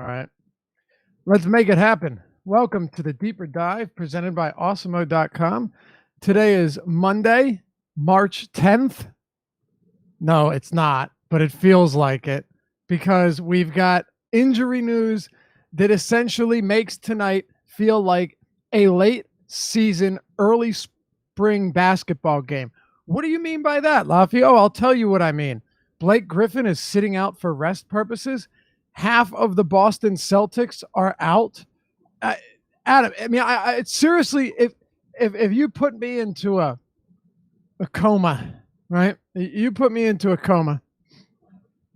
All right. Let's make it happen. Welcome to the Deeper Dive presented by Awesemo.com. Today is Monday, March 10th. No, it's not, but it feels like it because we've got injury news that essentially makes tonight feel like a late season, early spring basketball game. What do you mean by that, Lafio? I'll tell you what I mean. Blake Griffin is sitting out for rest purposes. Half of the Boston Celtics are out. Adam, I mean, I seriously, if you put me into a coma, right? You put me into a coma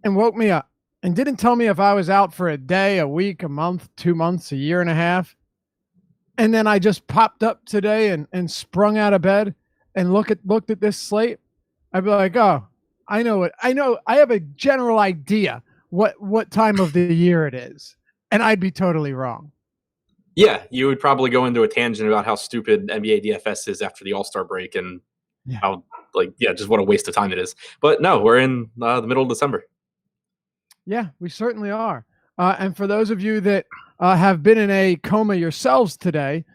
and woke me up and didn't tell me if I was out for a day, a week, a month, 2 months, a year and a half. And then I just popped up today and sprung out of bed and looked at this slate. I'd be like, oh, I know it. I know I have a general idea what time of the year it is. And I'd be totally wrong. Yeah, you would probably go into a tangent about how stupid NBA DFS is after the All-Star break and how, just what a waste of time it is. But no, we're in the middle of December. Yeah, we certainly are. And for those of you that have been in a coma yourselves today,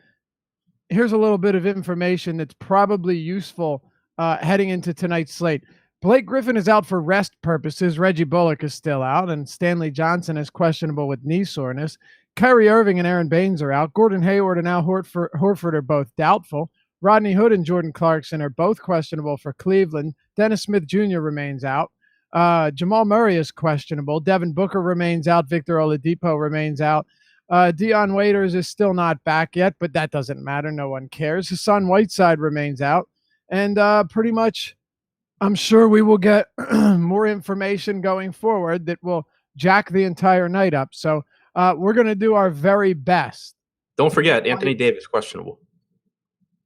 here's a little bit of information that's probably useful heading into tonight's slate. Blake Griffin is out for rest purposes. Reggie Bullock is still out, and Stanley Johnson is questionable with knee soreness. Kyrie Irving and Aaron Baines are out. Gordon Hayward and Al Horford are both doubtful. Rodney Hood and Jordan Clarkson are both questionable for Cleveland. Dennis Smith Jr. remains out. Jamal Murray is questionable. Devin Booker remains out. Victor Oladipo remains out. Dion Waiters is still not back yet, but that doesn't matter. No one cares. Hassan Whiteside remains out. And pretty much, I'm sure we will get more information going forward that will jack the entire night up. So we're going to do our very best. Don't forget, Anthony Davis, questionable.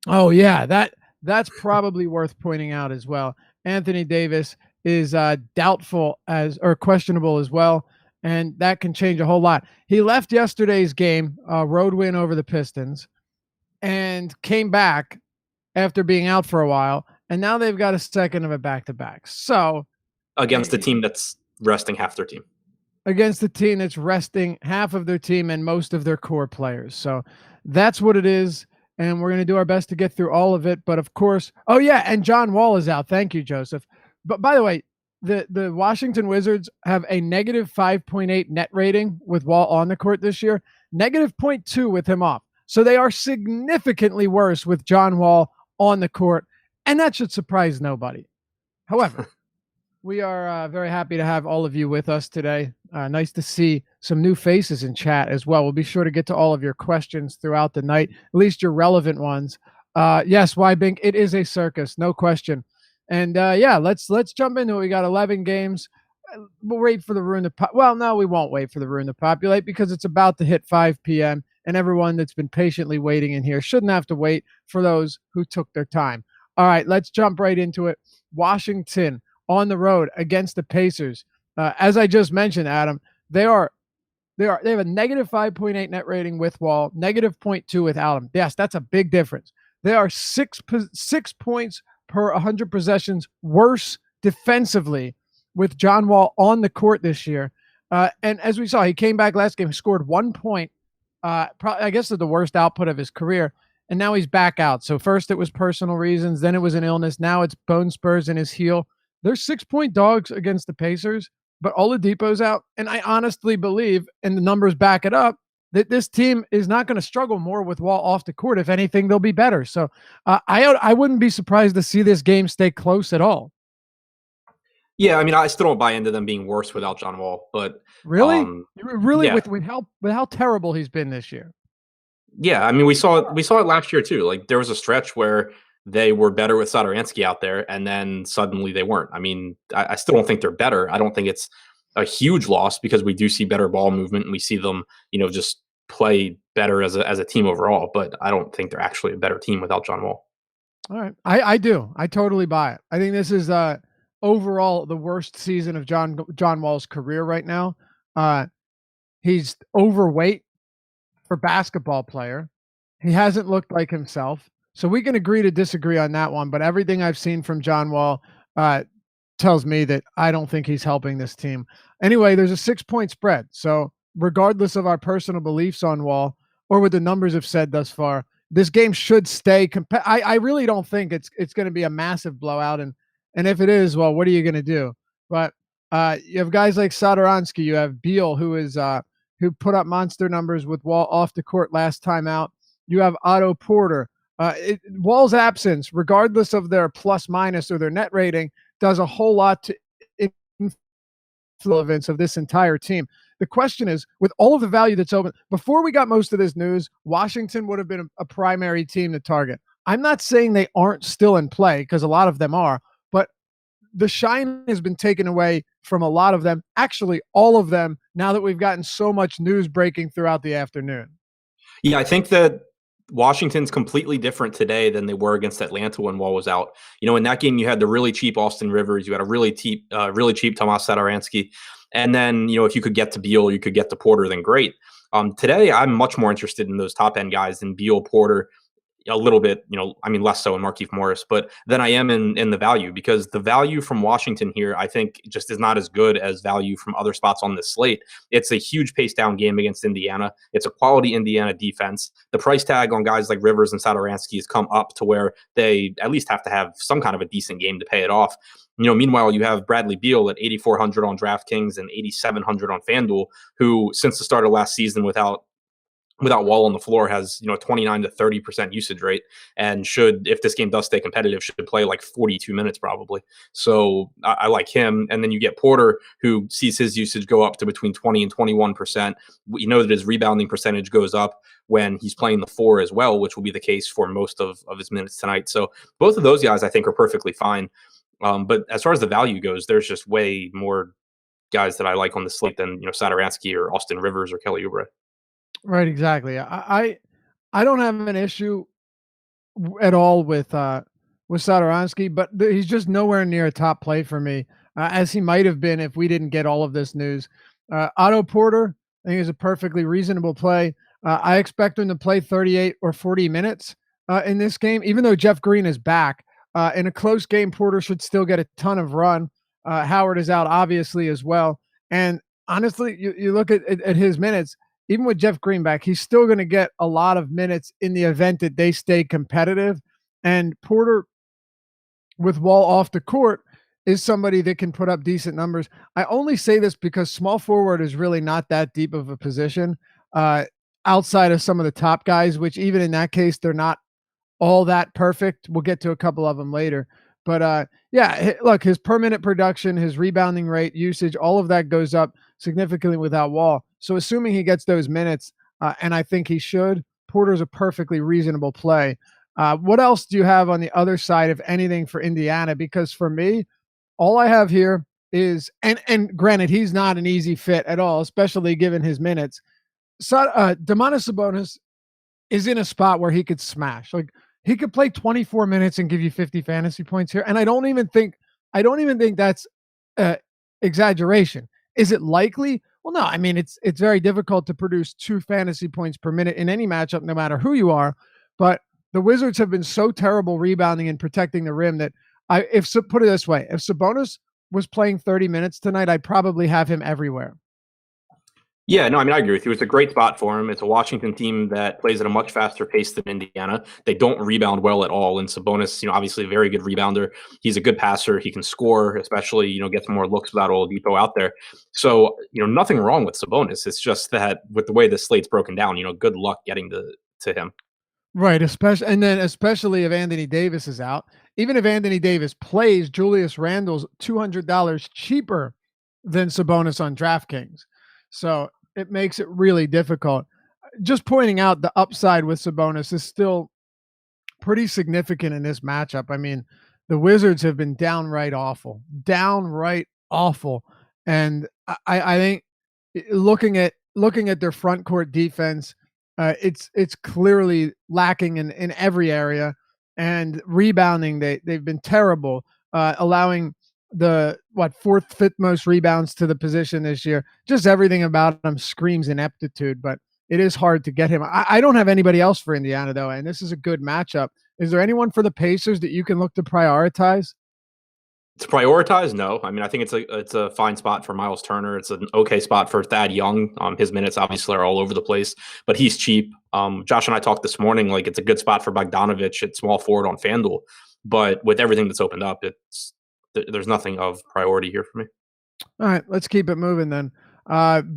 Oh, yeah, that's probably worth pointing out as well. Anthony Davis is doubtful or questionable as well, and that can change a whole lot. He left yesterday's game, road win over the Pistons, and came back after being out for a while, and now they've got a second of a back-to-back. So against the team that's resting half their team. Against the team that's resting half of their team and most of their core players. So that's what it is, and we're going to do our best to get through all of it. But, of course, oh, yeah, and John Wall is out. Thank you, Joseph. But, by the way, the Washington Wizards have a negative 5.8 net rating with Wall on the court this year, negative 0.2 with him off. So they are significantly worse with John Wall on the court, and that should surprise nobody. However, we are very happy to have all of you with us today. Nice to see some new faces in chat as well. We'll be sure to get to all of your questions throughout the night, at least your relevant ones. Yes, Bink, it is a circus, no question. And let's jump into it. We got 11 games. We'll wait for the room to well, no, we won't wait for the room to populate because it's about to hit 5 p.m. and everyone that's been patiently waiting in here shouldn't have to wait for those who took their time. All right, let's jump right into it. Washington on the road against the Pacers. As I just mentioned, Adam, they have a negative 5.8 net rating with Wall, negative 0.2 without him. Yes, that's a big difference. They are 6 points per 100 possessions worse defensively with John Wall on the court this year. And as we saw, he came back last game, scored 1 point, probably, I guess, the worst output of his career. And now he's back out. So first it was personal reasons, then it was an illness. Now it's bone spurs in his heel. They're 6-point dogs against the Pacers, but Oladipo's out. And I honestly believe, and the numbers back it up, that this team is not going to struggle more with Wall off the court. If anything, they'll be better. So I wouldn't be surprised to see this game stay close at all. Yeah, I mean, I still don't buy into them being worse without John Wall. But really, yeah. with how terrible he's been this year. Yeah, I mean, we saw it last year too. Like there was a stretch where they were better with Satoransky out there, and then suddenly they weren't. I mean, I still don't think they're better. I don't think it's a huge loss because we do see better ball movement and we see them, just play better as a team overall. But I don't think they're actually a better team without John Wall. All right, I do. I totally buy it. I think this is overall the worst season of John Wall's career right now. He's overweight for basketball player. He hasn't looked like himself. So we can agree to disagree on that one, but everything I've seen from John Wall tells me that I don't think he's helping this team. Anyway, there's a 6-point spread. So regardless of our personal beliefs on Wall or what the numbers have said thus far, this game should stay. I really don't think it's going to be a massive blowout, and if it is, well, what are you going to do? But you have guys like Satoransky, you have Beal, who put up monster numbers with Wall off the court last time out. You have Otto Porter. Wall's absence, regardless of their plus minus or their net rating, does a whole lot to influence of this entire team. The question is, with all of the value that's open, before we got most of this news, Washington would have been a primary team to target. I'm not saying they aren't still in play, because a lot of them are, but the shine has been taken away from a lot of them, actually all of them, now that we've gotten so much news breaking throughout the afternoon. Yeah, I think that Washington's completely different today than they were against Atlanta when Wall was out. In that game you had the really cheap Austin Rivers, you had a really cheap Tomas Satoransky, and then if you could get to Beal, you could get to Porter, then great. Today I'm much more interested in those top end guys than Beal, Porter, a little bit, less so in Markieff Morris, but then I am in the value, because the value from Washington here, I think, just is not as good as value from other spots on this slate. It's a huge pace down game against Indiana. It's a quality Indiana defense. The price tag on guys like Rivers and Satoransky has come up to where they at least have to have some kind of a decent game to pay it off. Meanwhile, you have Bradley Beal at 8,400 on DraftKings and 8,700 on FanDuel, who since the start of last season without Wall on the floor has 29 to 30% usage rate, and should, if this game does stay competitive, should play like 42 minutes probably. So I like him. And then you get Porter, who sees his usage go up to between 20 and 21%. We know that his rebounding percentage goes up when he's playing the four as well, which will be the case for most of his minutes tonight. So both of those guys I think are perfectly fine. But as far as the value goes, there's just way more guys that I like on the slate than Satoransky or Austin Rivers or Kelly Oubre. Right, exactly. I don't have an issue at all with Satoransky, but he's just nowhere near a top play for me, as he might have been if we didn't get all of this news. Otto Porter, I think, is a perfectly reasonable play. I expect him to play 38 or 40 minutes in this game, even though Jeff Green is back. In a close game, Porter should still get a ton of run. Howard is out, obviously, as well. And honestly, you look at his minutes, even with Jeff Green back, he's still going to get a lot of minutes in the event that they stay competitive. And Porter, with Wall off the court, is somebody that can put up decent numbers. I only say this because small forward is really not that deep of a position outside of some of the top guys, which even in that case, they're not all that perfect. We'll get to a couple of them later. But yeah, look, his per minute production, his rebounding rate, usage, all of that goes up significantly without Wall. So assuming he gets those minutes, and I think he should, Porter's a perfectly reasonable play. What else do you have on the other side, if anything, for Indiana? Because for me, all I have here is, and granted, he's not an easy fit at all, especially given his minutes. So, Domantas Sabonis is in a spot where he could smash. Like, he could play 24 minutes and give you 50 fantasy points here. And I don't even think that's exaggeration. Is it likely? Well, no. I mean, it's very difficult to produce 2 fantasy points per minute in any matchup, no matter who you are. But the Wizards have been so terrible rebounding and protecting the rim that put it this way, if Sabonis was playing 30 minutes tonight, I'd probably have him everywhere. Yeah, no, I agree with you. It's a great spot for him. It's a Washington team that plays at a much faster pace than Indiana. They don't rebound well at all. And Sabonis, obviously a very good rebounder. He's a good passer. He can score, especially, gets more looks without Oladipo out there. So, nothing wrong with Sabonis. It's just that with the way the slate's broken down, good luck getting to him. Right, especially if Anthony Davis is out. Even if Anthony Davis plays, Julius Randle's $200 cheaper than Sabonis on DraftKings. So it makes it really difficult. Just pointing out, the upside with Sabonis is still pretty significant in this matchup. I mean, the Wizards have been downright awful. And I think looking at their front court defense, it's clearly lacking in every area, and rebounding, they've been terrible, allowing the 4th, 5th most rebounds to the position this year. Just everything about him screams ineptitude, but it is hard to get him. I don't have anybody else for Indiana, though, and this is a good matchup. Is there anyone for the Pacers that you can look to prioritize? To prioritize, no. I mean, I think it's a fine spot for Miles Turner. It's an okay spot for Thad Young. His minutes obviously are all over the place, but he's cheap. Josh and I talked this morning. Like, it's a good spot for Bogdanovich at small forward on FanDuel, but with everything that's opened up, there's nothing of priority here for me. All right, let's keep it moving then.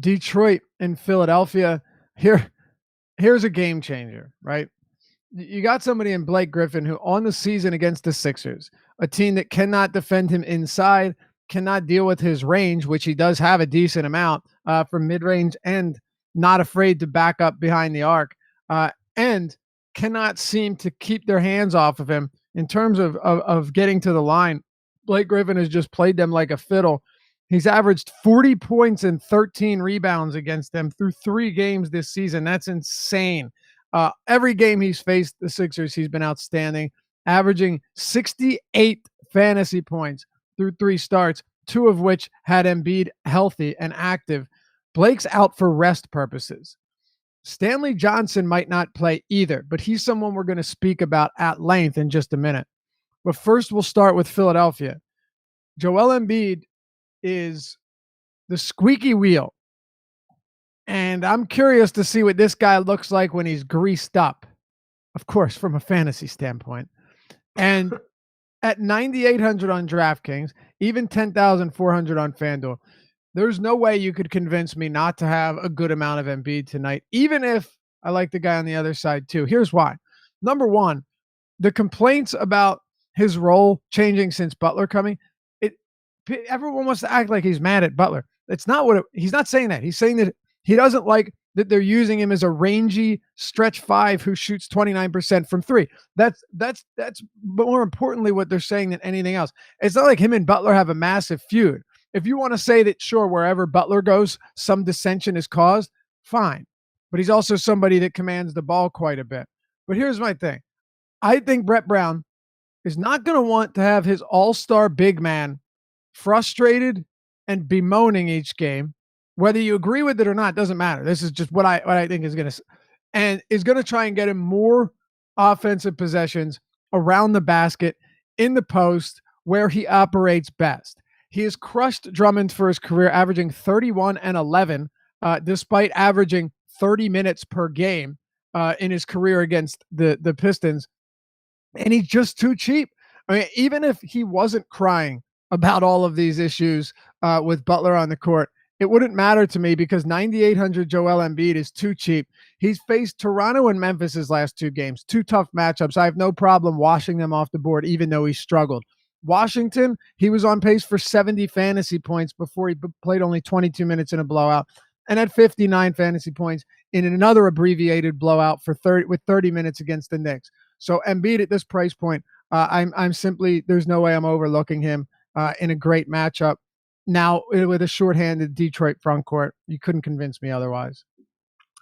Detroit and Philadelphia. Here's a game changer, right? You got somebody in Blake Griffin who on the season against the Sixers, a team that cannot defend him inside, cannot deal with his range, which he does have a decent amount from mid-range, and not afraid to back up behind the arc, and cannot seem to keep their hands off of him in terms of getting to the line. Blake Griffin has just played them like a fiddle. He's averaged 40 points and 13 rebounds against them through 3 games this season. That's insane. Every game he's faced the Sixers, he's been outstanding, averaging 68 fantasy points through 3 starts, 2 of which had Embiid healthy and active. Blake's out for rest purposes. Stanley Johnson might not play either, but he's someone we're going to speak about at length in just a minute. But first, we'll start with Philadelphia. Joel Embiid is the squeaky wheel. And I'm curious to see what this guy looks like when he's greased up, of course, from a fantasy standpoint. And at 9,800 on DraftKings, even 10,400 on FanDuel, there's no way you could convince me not to have a good amount of Embiid tonight, even if I like the guy on the other side too. Here's why. Number one, the complaints about his role changing since Butler coming, everyone wants to act like he's mad at Butler. It's not what he's not saying that. He's saying that he doesn't like that they're using him as a rangy stretch 5 who shoots 29% from 3. That's more importantly what they're saying than anything else. It's not like him and Butler have a massive feud. If you want to say that, sure, wherever Butler goes, some dissension is caused, fine. But he's also somebody that commands the ball quite a bit. But here's my thing. I think Brett Brown is not going to want to have his all-star big man frustrated and bemoaning each game. Whether you agree with it or not, doesn't matter. This is just what I think is going to, and is going to try and get him more offensive possessions around the basket in the post where he operates best. He has crushed Drummond for his career, averaging 31 and 11, despite averaging 30 minutes per game in his career against the Pistons. And he's just too cheap. I mean, even if he wasn't crying about all of these issues with Butler on the court, it wouldn't matter to me because 9,800 Joel Embiid is too cheap. He's faced Toronto and Memphis his last 2 games, 2 tough matchups. I have no problem washing them off the board, even though he struggled. Washington, he was on pace for 70 fantasy points before he played only 22 minutes in a blowout, and had 59 fantasy points in another abbreviated blowout for 30 minutes against the Knicks. So Embiid at this price point, I'm simply, there's no way I'm overlooking him in a great matchup. Now, with a shorthanded Detroit front court, you couldn't convince me otherwise.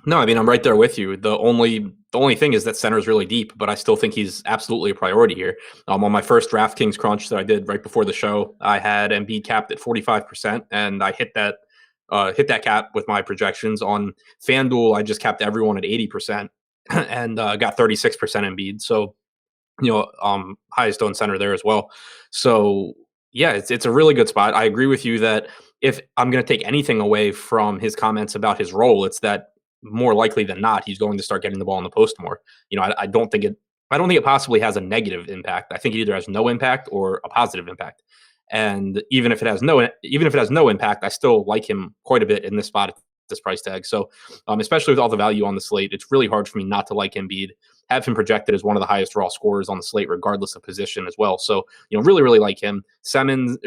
No, I mean, I'm right there with you. The only thing is that center is really deep, but I still think he's absolutely a priority here. On my first DraftKings crunch that I did right before the show, I had Embiid capped at 45%, and I hit that cap with my projections. On FanDuel, I just capped everyone at 80% and got 36% Embiid. So, highest owned center there as well. So, yeah, it's a really good spot. I agree with you that if I'm going to take anything away from his comments about his role, it's that more likely than not, he's going to start getting the ball in the post more. I don't think it possibly has a negative impact. I think it either has no impact or a positive impact. And even if it has no impact, I still like him quite a bit in this spot at this price tag. So, especially with all the value on the slate, it's really hard for me not to like Embiid. Have him projected as one of the highest raw scorers on the slate, regardless of position as well. So, really, really like him. Simmons,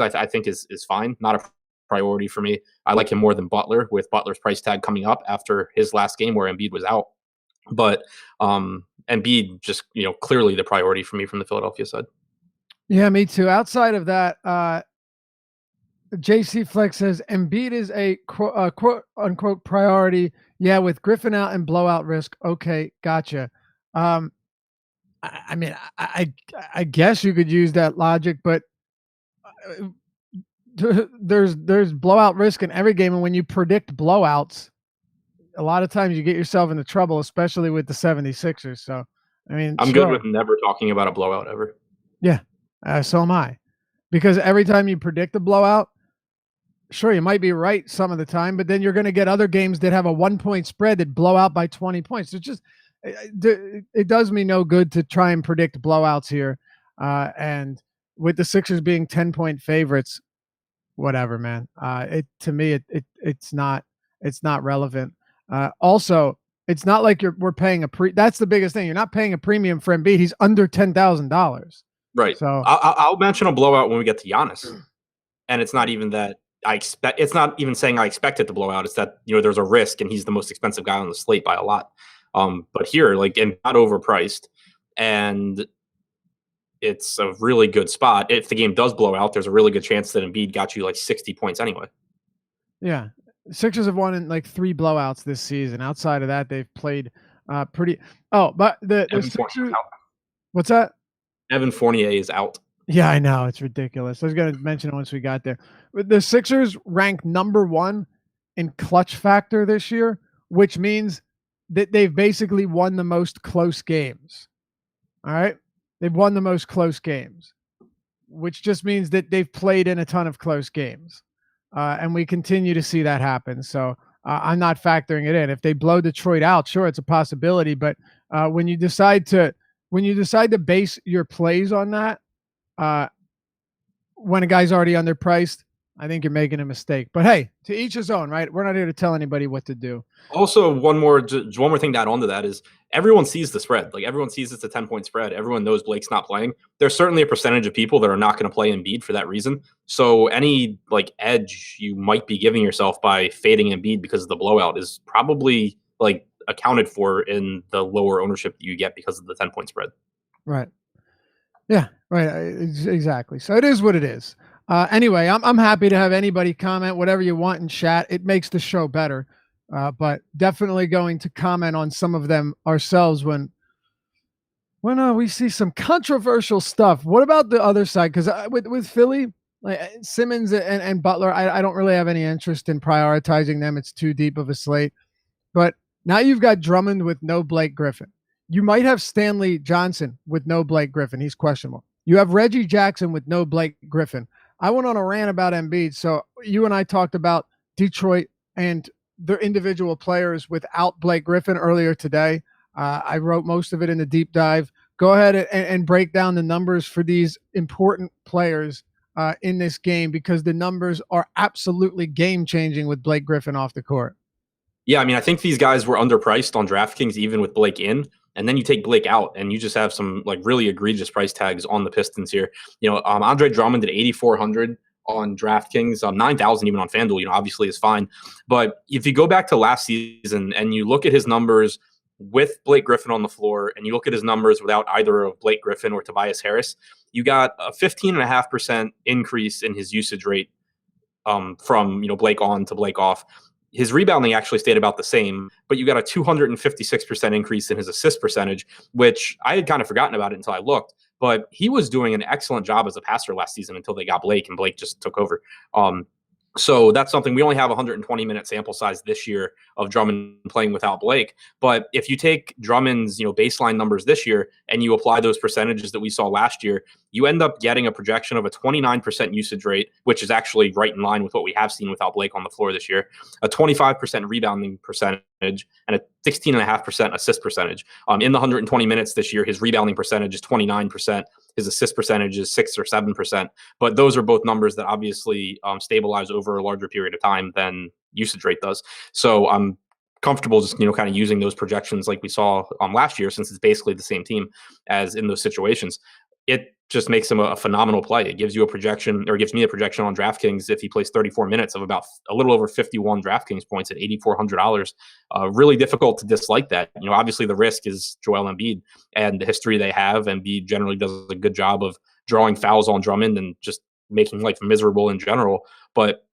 I think is fine. Not a priority for me. I like him more than Butler, with Butler's price tag coming up after his last game where Embiid was out. But Embiid just, clearly the priority for me from the Philadelphia side. Yeah, me too. Outside of that, JC Flex says Embiid is a quote unquote priority. Yeah, with Griffin out and blowout risk. Okay, gotcha. I mean, I guess you could use that logic, but there's blowout risk in every game, and when you predict blowouts, a lot of times you get yourself into trouble, especially with the 76ers. So, I mean, I'm good with never talking about a blowout ever. Yeah, so am I. because every time you predict a blowout, sure, you might be right some of the time, but then you're going to get other games that have a 1-point spread that blow out by 20 points. It's just, it does me no good to try and predict blowouts here. And with the Sixers being 10-point favorites, whatever, man. To me, it's not relevant. Also, it's not like we're paying that's the biggest thing. You're not paying a premium for Embiid. He's under $10,000. Right. So I'll mention a blowout when we get to Giannis, and it's not even that I expect. It's not even saying I expect it to blow out. It's that there's a risk, and he's the most expensive guy on the slate by a lot. But here, like, and not overpriced, and it's a really good spot. If the game does blow out, there's a really good chance that Embiid got you like 60 points anyway. Yeah. Sixers have won in like 3 blowouts this season. Outside of that, they've played pretty. Oh, but the Sixers. What's that? Evan Fournier is out. Yeah, I know. It's ridiculous. I was going to mention it once we got there. But the Sixers ranked number 1 in clutch factor this year, which means that they've basically won the most close games. All right? They've won the most close games, which just means that they've played in a ton of close games. And we continue to see that happen. So I'm not factoring it in. If they blow Detroit out, sure, it's a possibility. But when you decide to base your plays on that, when a guy's already underpriced, I think you're making a mistake. But hey, to each his own, right? We're not here to tell anybody what to do. Also, one more thing to add on to that is everyone sees the spread. Like, everyone sees it's a 10-point spread. Everyone knows Blake's not playing. There's certainly a percentage of people that are not going to play Embiid for that reason. So any like edge you might be giving yourself by fading Embiid because of the blowout is probably like accounted for in the lower ownership that you get because of the 10-point spread. Right. Yeah, right. Exactly. So it is what it is. Anyway, I'm happy to have anybody comment whatever you want in chat. It makes the show better. But definitely going to comment on some of them ourselves when we see some controversial stuff. What about the other side? Because with Philly, like Simmons and Butler, I don't really have any interest in prioritizing them. It's too deep of a slate. But now you've got Drummond with no Blake Griffin. You might have Stanley Johnson with no Blake Griffin. He's questionable. You have Reggie Jackson with no Blake Griffin. I went on a rant about Embiid. So you and I talked about Detroit and their individual players without Blake Griffin earlier today. I wrote most of it in the deep dive. Go ahead and break down the numbers for these important players in this game, because the numbers are absolutely game-changing with Blake Griffin off the court. Yeah, I mean, I think these guys were underpriced on DraftKings even with Blake in. And then you take Blake out, and you just have some like really egregious price tags on the Pistons here. Andre Drummond at 8,400 on DraftKings, 9,000 even on FanDuel. Obviously is fine. But if you go back to last season and you look at his numbers with Blake Griffin on the floor, and you look at his numbers without either of Blake Griffin or Tobias Harris, you got a 15.5% increase in his usage rate from Blake on to Blake off. His rebounding actually stayed about the same, but you got a 256% increase in his assist percentage, which I had kind of forgotten about it until I looked. But he was doing an excellent job as a passer last season until they got Blake, and Blake just took over. So that's something. We only have 120-minute sample size this year of Drummond playing without Blake. But if you take Drummond's baseline numbers this year and you apply those percentages that we saw last year, you end up getting a projection of a 29% usage rate, which is actually right in line with what we have seen without Blake on the floor this year, a 25% rebounding percentage, and a 16.5% assist percentage. In the 120 minutes this year, his rebounding percentage is 29%. His assist percentage is 6 or 7%. But those are both numbers that obviously stabilize over a larger period of time than usage rate does. So I'm comfortable just kind of using those projections like we saw last year, since it's basically the same team as in those situations. It just makes him a phenomenal play. It gives you a projection, or gives me a projection on DraftKings if he plays 34 minutes of about a little over 51 DraftKings points at $8,400. Really difficult to dislike that. Obviously the risk is Joel Embiid and the history they have. Embiid generally does a good job of drawing fouls on Drummond and just making life miserable in general. But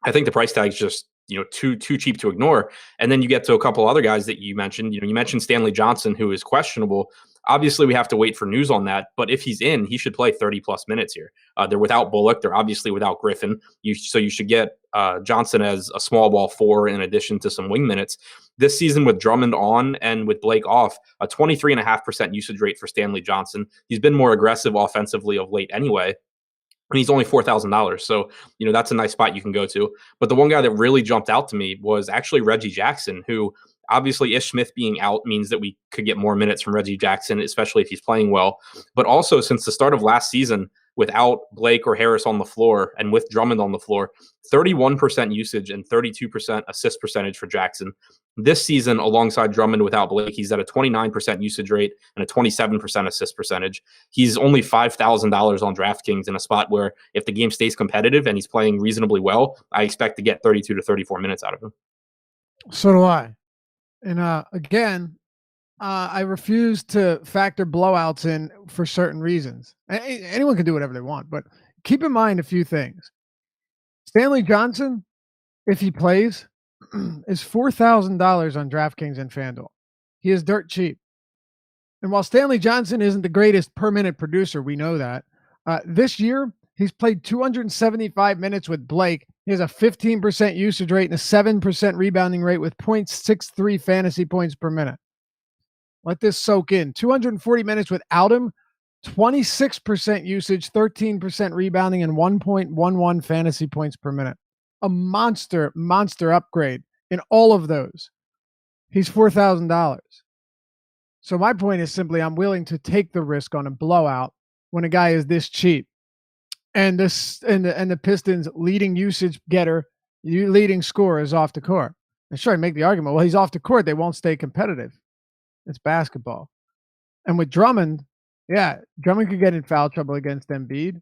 I think the price tag is just too cheap to ignore. And then you get to a couple other guys that you mentioned. You mentioned Stanley Johnson, who is questionable. Obviously, we have to wait for news on that. But if he's in, he should play 30-plus minutes here. They're without Bullock. They're obviously without Griffin. So you should get Johnson as a small ball 4 in addition to some wing minutes. This season with Drummond on and with Blake off, a 23.5% usage rate for Stanley Johnson. He's been more aggressive offensively of late anyway. and he's only $4,000. So, that's a nice spot you can go to. But the one guy that really jumped out to me was actually Reggie Jackson, who obviously Ish Smith being out means that we could get more minutes from Reggie Jackson, especially if he's playing well. But also, since the start of last season, without Blake or Harris on the floor and with Drummond on the floor, 31% usage and 32% assist percentage for Jackson. This season, alongside Drummond without Blake, he's at a 29% usage rate and a 27% assist percentage. He's only $5,000 on DraftKings in a spot where if the game stays competitive and he's playing reasonably well, I expect to get 32 to 34 minutes out of him. So do I. And again, I refuse to factor blowouts in for certain reasons. Anyone can do whatever they want, but keep in mind a few things. Stanley Johnson, if he plays, is $4,000 on DraftKings and FanDuel. He is dirt cheap. And while Stanley Johnson isn't the greatest per minute producer, we know that. This year, he's played 275 minutes with Blake. He has a 15% usage rate and a 7% rebounding rate with 0.63 fantasy points per minute. Let this soak in. 240 minutes without him, 26% usage, 13% rebounding, and 1.11 fantasy points per minute. A monster upgrade in all of those. He's $4,000. So my point is simply I'm willing to take the risk on a blowout when a guy is this cheap. And the Pistons leading usage getter, leading scorer is off the court. And sure, I make the argument, well, he's off the court, they won't stay competitive. It's basketball. And with Drummond, Drummond could get in foul trouble against Embiid.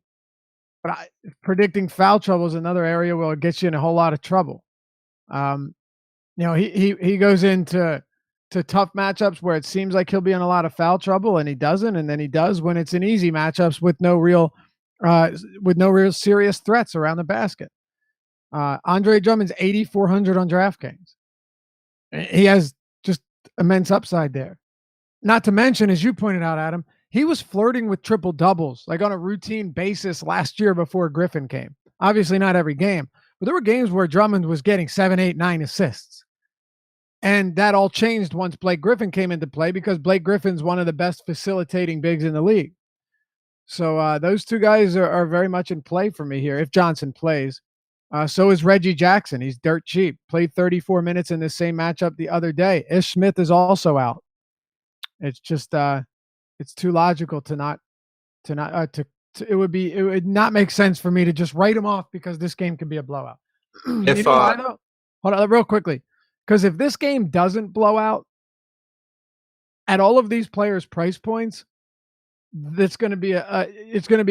But predicting foul trouble is another area where it gets you in a whole lot of trouble. He goes into tough matchups where it seems like he'll be in a lot of foul trouble, and he doesn't, and then he does when it's in easy matchups with no real serious threats around the basket. Andre Drummond's 8,400 on DraftKings. He has just immense upside there. Not to mention, as you pointed out, Adam, he was flirting with triple doubles like on a routine basis last year before Griffin came. Obviously not every game, but there were games where Drummond was getting 7, 8, 9 assists. And that all changed once Blake Griffin came into play because Blake Griffin's one of the best facilitating bigs in the league. So those two guys are very much in play for me here if Johnson plays. So is Reggie Jackson. He's dirt cheap. Played 34 minutes in the same matchup the other day. Ish Smith is also out. It's just it's too logical it would not make sense for me to just write him off because this game could be a blowout. Why, though? Hold on real quickly. Because if this game doesn't blow out at all of these players' price points, it's going to be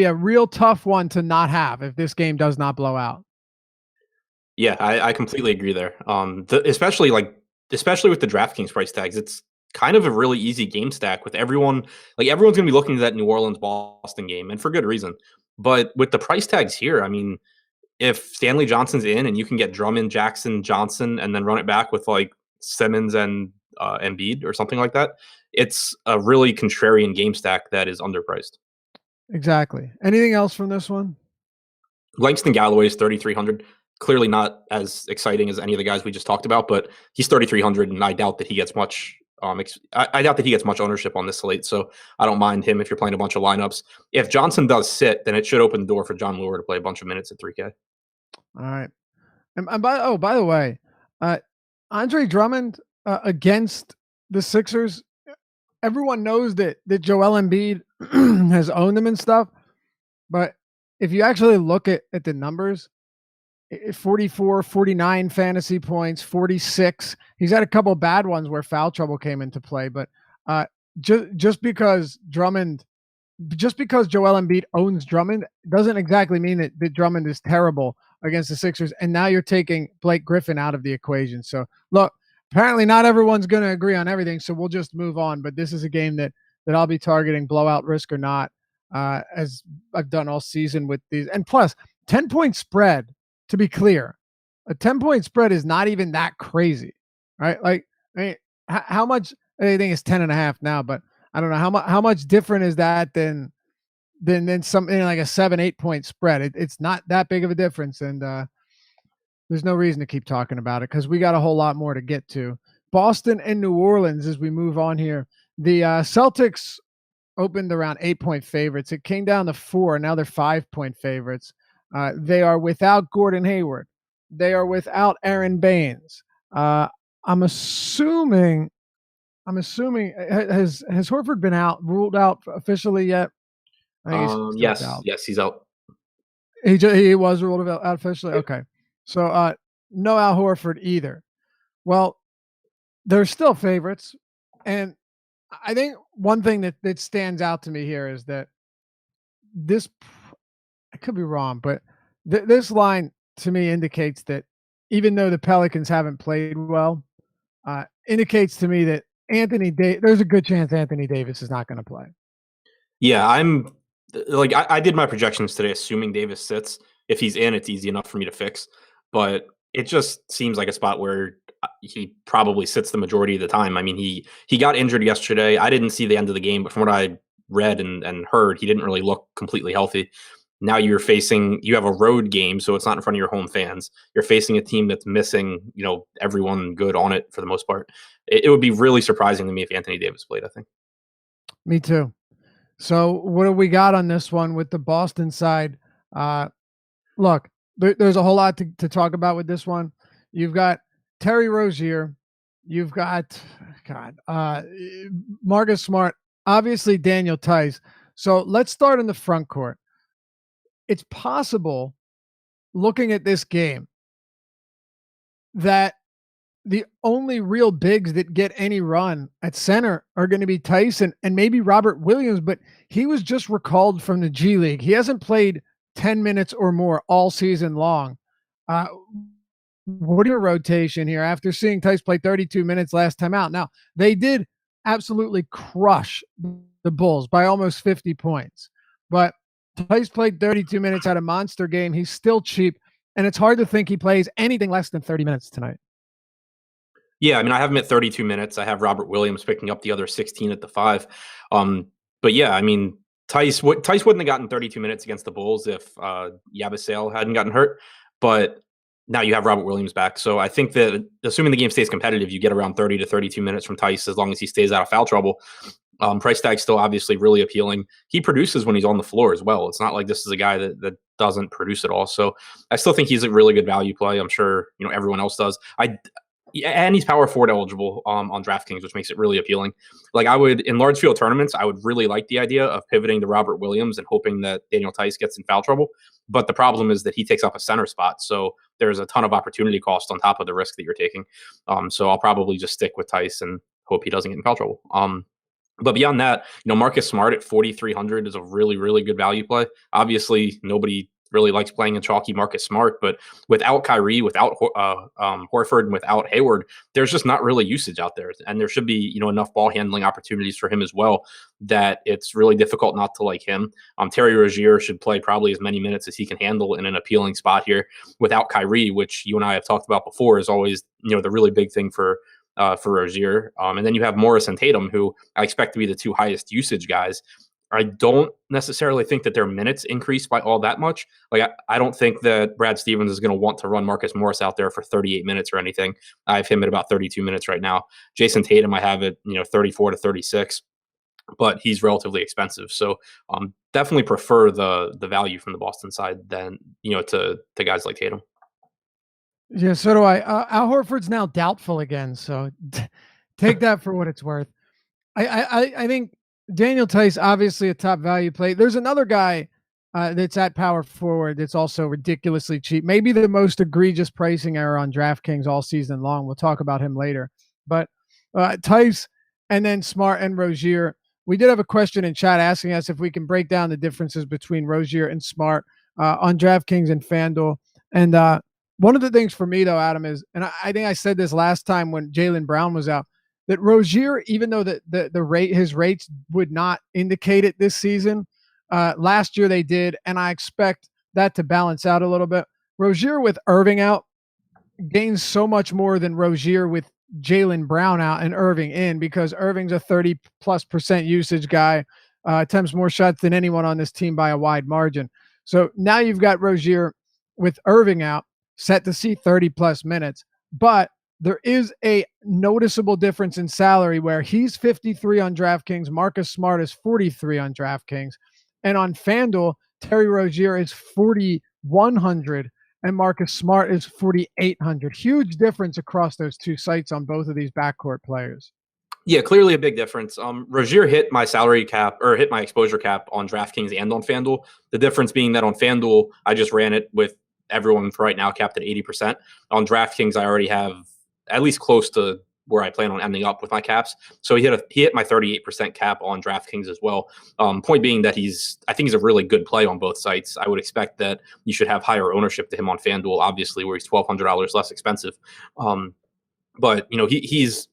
a real tough one to not have if this game does not blow out. Yeah, I completely agree there. Especially with the DraftKings price tags, it's kind of a really easy game stack with everyone. Like everyone's going to be looking at that New Orleans Boston game, and for good reason. But with the price tags here, I mean, if Stanley Johnson's in and you can get Drummond, Jackson, Johnson, and then run it back with like Simmons and Embiid or something like that, it's a really contrarian game stack that is underpriced. Exactly. Anything else from this one? Langston Galloway is 3,300. Clearly not as exciting as any of the guys we just talked about, but he's 3,300, and I doubt that he gets much. I doubt that he gets much ownership on this slate, so I don't mind him if you're playing a bunch of lineups. If Johnson does sit, then it should open the door for John Lure to play a bunch of minutes at 3K. All right. And by the way, Andre Drummond against the Sixers, everyone knows that Joel Embiid has owned them and stuff, but if you actually look at the numbers, 44, 49 fantasy points, 46. He's had a couple bad ones where foul trouble came into play, but just because Joel Embiid owns Drummond doesn't exactly mean that Drummond is terrible against the Sixers. And now you're taking Blake Griffin out of the equation. So look, apparently not everyone's going to agree on everything. So we'll just move on. But this is a game that I'll be targeting, blowout risk or not, as I've done all season with these. And plus 10-point spread. To be clear, a 10-point spread is not even that crazy, right? Like, I mean, how much? I think it's 10.5 now, but I don't know how much different is that than something like a 7-8 point spread. It's not that big of a difference, and there's no reason to keep talking about it because we got a whole lot more to get to. Boston and New Orleans as we move on here. The Celtics opened around 8-point favorites. It came down to 4. Now they're 5-point favorites. They are without Gordon Hayward. They are without Aaron Baines. I'm assuming has Horford been ruled out officially yet? I think yes, he's out. He was ruled out officially. Okay, so no Al Horford either. Well, they're still favorites, and I think one thing that stands out to me here is that this. I could be wrong, but this line to me indicates that even though the Pelicans haven't played well, indicates to me that there's a good chance Anthony Davis is not going to play. Yeah, I did my projections today, assuming Davis sits. If he's in, it's easy enough for me to fix. But it just seems like a spot where he probably sits the majority of the time. I mean, he got injured yesterday. I didn't see the end of the game, but from what I read and heard, he didn't really look completely healthy. Now you have a road game, so it's not in front of your home fans. You're facing a team that's missing, everyone good on it for the most part. It would be really surprising to me if Anthony Davis played, I think. Me too. So what do we got on this one with the Boston side? Look, there's a whole lot to talk about with this one. You've got Terry Rozier. You've got, Marcus Smart. Obviously, Daniel Tice. So let's start in the front court. It's possible, looking at this game, that the only real bigs that get any run at center are going to be Tyson and maybe Robert Williams, but he was just recalled from the G League. He hasn't played 10 minutes or more all season long. What are your rotation here after seeing Tice play 32 minutes last time out? Now, they did absolutely crush the Bulls by almost 50 points, but Tice played 32 minutes, had a monster game. He's still cheap, and it's hard to think he plays anything less than 30 minutes tonight. Yeah, I mean, I have him at 32 minutes. I have Robert Williams picking up the other 16 at the 5. But yeah, I mean, Tice wouldn't have gotten 32 minutes against the Bulls if Yabusele hadn't gotten hurt. But now you have Robert Williams back. So I think that assuming the game stays competitive, you get around 30 to 32 minutes from Tice as long as he stays out of foul trouble. Price tag's still obviously really appealing. He produces when he's on the floor as well. It's not like this is a guy that doesn't produce at all. So I still think he's a really good value play. I'm sure everyone else does. And he's power forward eligible on DraftKings, which makes it really appealing. Like in large field tournaments, I would really like the idea of pivoting to Robert Williams and hoping that Daniel Tice gets in foul trouble. But the problem is that he takes up a center spot. So there's a ton of opportunity cost on top of the risk that you're taking. So I'll probably just stick with Tice and hope he doesn't get in foul trouble. But beyond that, Marcus Smart at 4,300 is a really, really good value play. Obviously, nobody really likes playing a chalky Marcus Smart, but without Kyrie, without Horford, and without Hayward, there's just not really usage out there. And there should be, enough ball handling opportunities for him as well that it's really difficult not to like him. Terry Rozier should play probably as many minutes as he can handle in an appealing spot here without Kyrie, which you and I have talked about before is always, the really big thing for Rozier. And then you have Morris and Tatum, who I expect to be the two highest usage guys. I don't necessarily think that their minutes increase by all that much. Like, I don't think that Brad Stevens is going to want to run Marcus Morris out there for 38 minutes or anything. I have him at about 32 minutes right now. Jason Tatum, I have it, 34 to 36, but he's relatively expensive. So definitely prefer the value from the Boston side than, to guys like Tatum. Yeah, so do I. Al Horford's now doubtful again, so take that for what it's worth. I think Daniel Tice, obviously a top value play. There's another guy that's at power forward that's also ridiculously cheap. Maybe the most egregious pricing error on DraftKings all season long. We'll talk about him later. But Tice and then Smart and Rozier. We did have a question in chat asking us if we can break down the differences between Rozier and Smart on DraftKings and FanDuel. And one of the things for me, though, Adam, is, and I think I said this last time when Jaylen Brown was out, that Rozier, even though his rates would not indicate it this season, last year they did, and I expect that to balance out a little bit. Rozier with Irving out gains so much more than Rozier with Jaylen Brown out and Irving in, because Irving's a 30+% usage guy, attempts more shots than anyone on this team by a wide margin. So now you've got Rozier with Irving out, set to see 30+ minutes, but there is a noticeable difference in salary where he's 53 on DraftKings, Marcus Smart is 43 on DraftKings, and on FanDuel, Terry Rozier is 4,100 and Marcus Smart is 4,800. Huge difference across those two sites on both of these backcourt players. Yeah, clearly a big difference. Rozier hit my salary cap or hit my exposure cap on DraftKings and on FanDuel. The difference being that on FanDuel, I just ran it with everyone for right now capped at 80%. On DraftKings, I already have at least close to where I plan on ending up with my caps. So he hit my 38% cap on DraftKings as well. Point being that I think he's a really good play on both sites. I would expect that you should have higher ownership to him on FanDuel, obviously, where he's $1,200 less expensive. But he's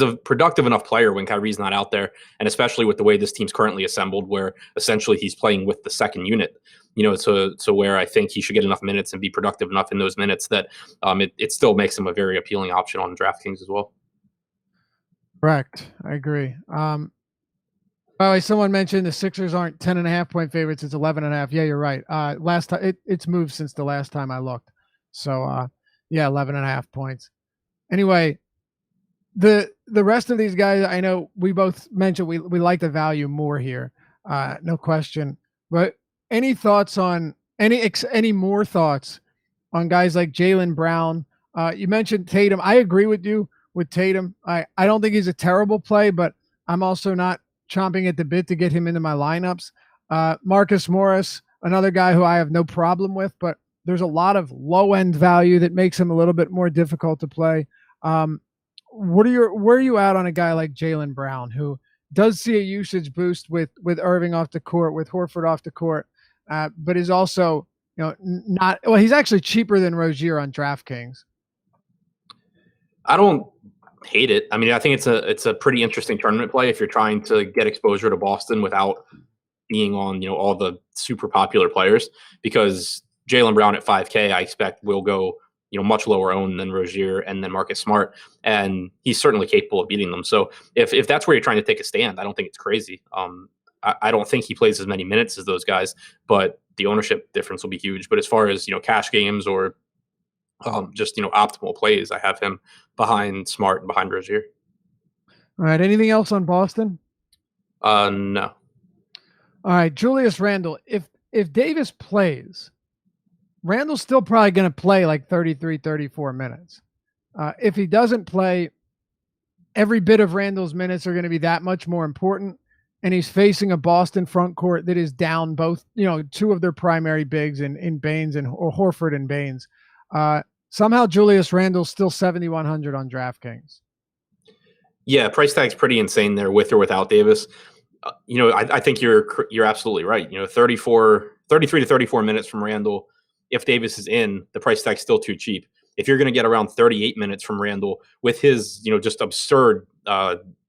a productive enough player when Kyrie's not out there, and especially with the way this team's currently assembled, where essentially he's playing with the second unit, to where I think he should get enough minutes and be productive enough in those minutes that it still makes him a very appealing option on DraftKings as well. Correct. I agree. By the way, someone mentioned the Sixers aren't 10.5 point favorites. It's 11.5. Yeah, you're right. Last time it's moved since the last time I looked. So yeah, 11.5 points. Anyway, the rest of these guys, I know we both mentioned we like the value more here. No question. But any thoughts on any more thoughts on guys like Jaylen Brown? You mentioned Tatum. I agree with you with Tatum. I don't think he's a terrible play, but I'm also not chomping at the bit to get him into my lineups. Marcus Morris, another guy who I have no problem with, but there's a lot of low end value that makes him a little bit more difficult to play. Where are you at on a guy like Jaylen Brown, who does see a usage boost with Irving off the court, with Horford off the court, but is also he's actually cheaper than Rozier on DraftKings. I don't hate it. I mean, I think it's a pretty interesting tournament play if you're trying to get exposure to Boston without being on all the super popular players, because Jaylen Brown at 5K I expect will go much lower owned than Rozier and then Marcus Smart, and he's certainly capable of beating them. So if that's where you're trying to take a stand, I don't think it's crazy. I don't think he plays as many minutes as those guys, but the ownership difference will be huge. But as far as cash games or just optimal plays, I have him behind Smart and behind Rozier. All right. Anything else on Boston? No. All right, Julius Randle. If Davis plays, Randall's still probably going to play like 33, 34 minutes. If he doesn't play, every bit of Randall's minutes are going to be that much more important. And he's facing a Boston front court that is down both, two of their primary bigs in Baines or Horford and Baines. Somehow Julius Randle's still 7,100 on DraftKings. Yeah, price tag's pretty insane there with or without Davis. I think you're absolutely right. 33 to 34 minutes from Randle. If Davis is in, the price tag's still too cheap. If you're going to get around 38 minutes from Randle with his, just absurd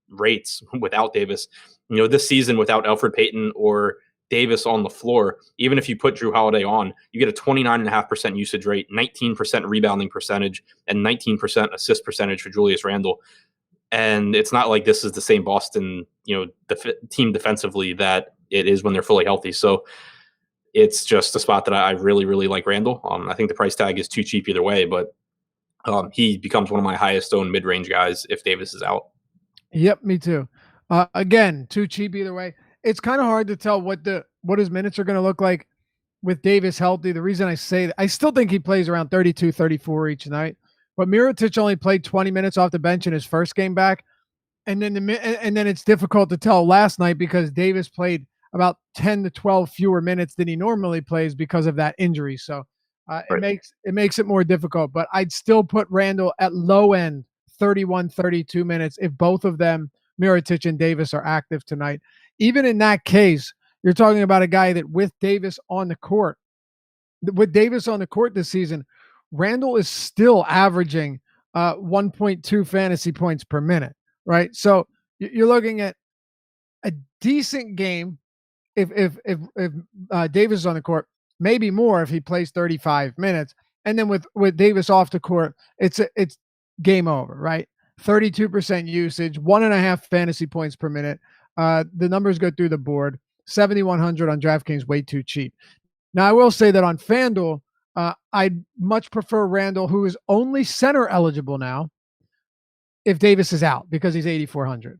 rates without Davis, this season without Elfrid Payton or Davis on the floor, even if you put Drew Holiday on, you get a 29.5% usage rate, 19% rebounding percentage, and 19% assist percentage for Julius Randle. And it's not like this is the same Boston, team defensively that it is when they're fully healthy. So it's just a spot that I really, really like Randle. I think the price tag is too cheap either way, but he becomes one of my highest owned mid-range guys if Davis is out. Yep, me too. Again, too cheap either way. It's kind of hard to tell what his minutes are going to look like with Davis healthy. The reason I say that, I still think he plays around 32, 34 each night, but Mirotic only played 20 minutes off the bench in his first game back. And then it's difficult to tell last night because Davis played about 10 to 12 fewer minutes than he normally plays because of that injury. So Right. it makes it more difficult, but I'd still put Randle at low end 31, 32 minutes if both of them, Mirotic and Davis, are active tonight. Even in that case, you're talking about a guy that with Davis on the court this season, Randle is still averaging 1.2 fantasy points per minute, right? So you're looking at a decent game if Davis is on the court, maybe more if he plays 35 minutes. And then with Davis off the court, it's game over, right? 32% usage, 1.5 fantasy points per minute. The numbers go through the board. 7,100 on DraftKings, way too cheap. Now, I will say that on FanDuel, I'd much prefer Randle, who is only center eligible now. if Davis is out because he's 8,400.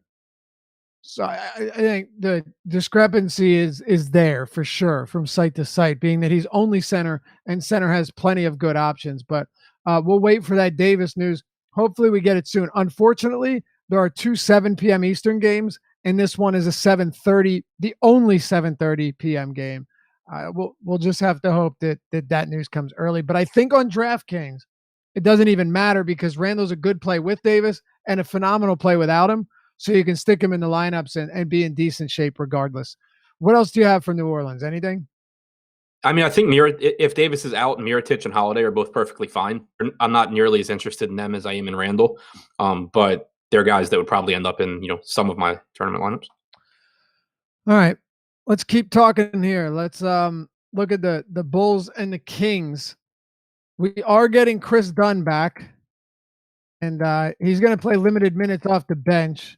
So I think the discrepancy is there for sure from site to site, being that he's only center and center has plenty of good options. But we'll wait for that Davis news. Hopefully we get it soon. Unfortunately, there are two 7 p.m. Eastern games, and this one is a 7:30, the only 7:30 p.m. game. We'll just have to hope that news comes early. But I think on DraftKings, it doesn't even matter because Randall's a good play with Davis and a phenomenal play without him. So you can stick him in the lineups and be in decent shape regardless. What else do you have from New Orleans? Anything? I mean, I think if Davis is out, Mirotic and Holiday are both perfectly fine. I'm not nearly as interested in them as I am in Randall, but they're guys that would probably end up in some of my tournament lineups. All right, let's keep talking here. Let's look at the Bulls and the Kings. We are getting Chris Dunn back, and he's going to play limited minutes off the bench.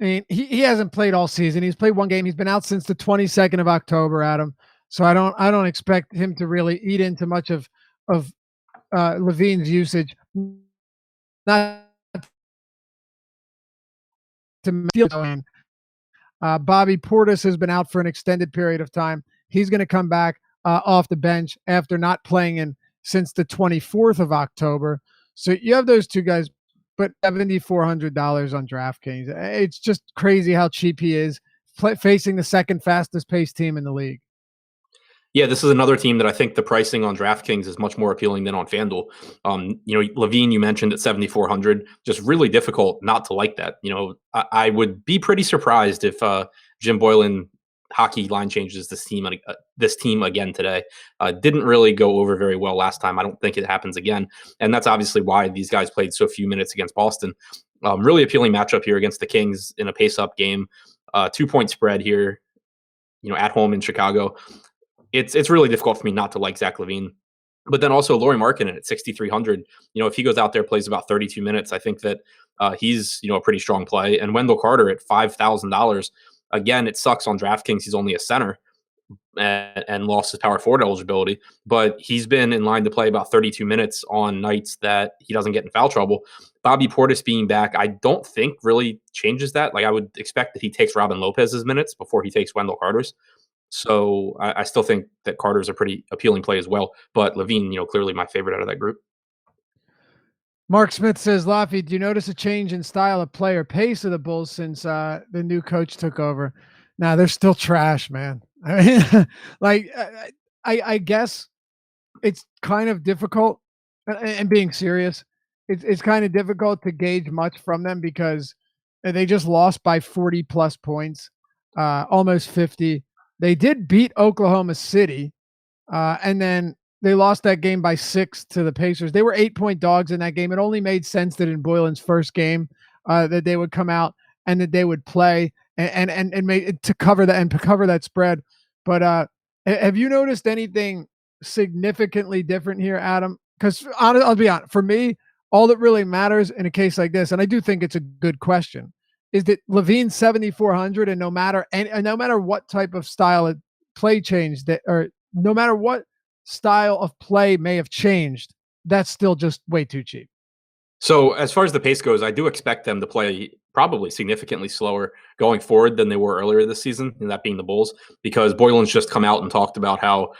I mean, he hasn't played all season. He's played one game. He's been out since the 22nd of October, Adam. So I don't expect him to really eat into much of Levine's usage. Not to steal. Bobby Portis has been out for an extended period of time. He's going to come back off the bench after not playing since the 24th of October. So you have those two guys, but $7,400 on DraftKings. It's just crazy how cheap he is facing the second fastest paced team in the league. Yeah, this is another team that I think the pricing on DraftKings is much more appealing than on FanDuel. Levine, you mentioned at 7,400, just really difficult not to like that. I would be pretty surprised if Jim Boylan hockey line changes this team again today. Didn't really go over very well last time. I don't think it happens again, and that's obviously why these guys played so few minutes against Boston. Really appealing matchup here against the Kings in a pace-up game. 2-point spread here, at home in Chicago. It's really difficult for me not to like Zach LaVine. But then also Lauri Markkanen at 6,300. If he goes out there, plays about 32 minutes, I think that he's a pretty strong play. And Wendell Carter at $5,000. Again, it sucks on DraftKings. He's only a center and lost his power forward eligibility, but he's been in line to play about 32 minutes on nights that he doesn't get in foul trouble. Bobby Portis being back, I don't think really changes that. Like I would expect that he takes Robin Lopez's minutes before he takes Wendell Carter's. So I still think that Carter's a pretty appealing play as well. But Levine, clearly my favorite out of that group. Mark Smith says, Laffy, do you notice a change in style of play or pace of the Bulls since the new coach took over? Nah, they're still trash, man. I mean, I guess it's kind of difficult, and being serious, it's kind of difficult to gauge much from them because they just lost by 40 plus points, almost 50. They did beat Oklahoma City, and then they lost that game by 6 to the Pacers. They were 8-point dogs in that game. It only made sense that in Boylan's first game that they would come out and that they would play and made to cover that spread. But have you noticed anything significantly different here, Adam? Because I'll be honest, for me, all that really matters in a case like this, and I do think it's a good question, is that Levine's 7,400, and no matter what type of style of play changed, or no matter what style of play may have changed, that's still just way too cheap. So as far as the pace goes, I do expect them to play probably significantly slower going forward than they were earlier this season, and that being the Bulls, because Boylan's just come out and talked about how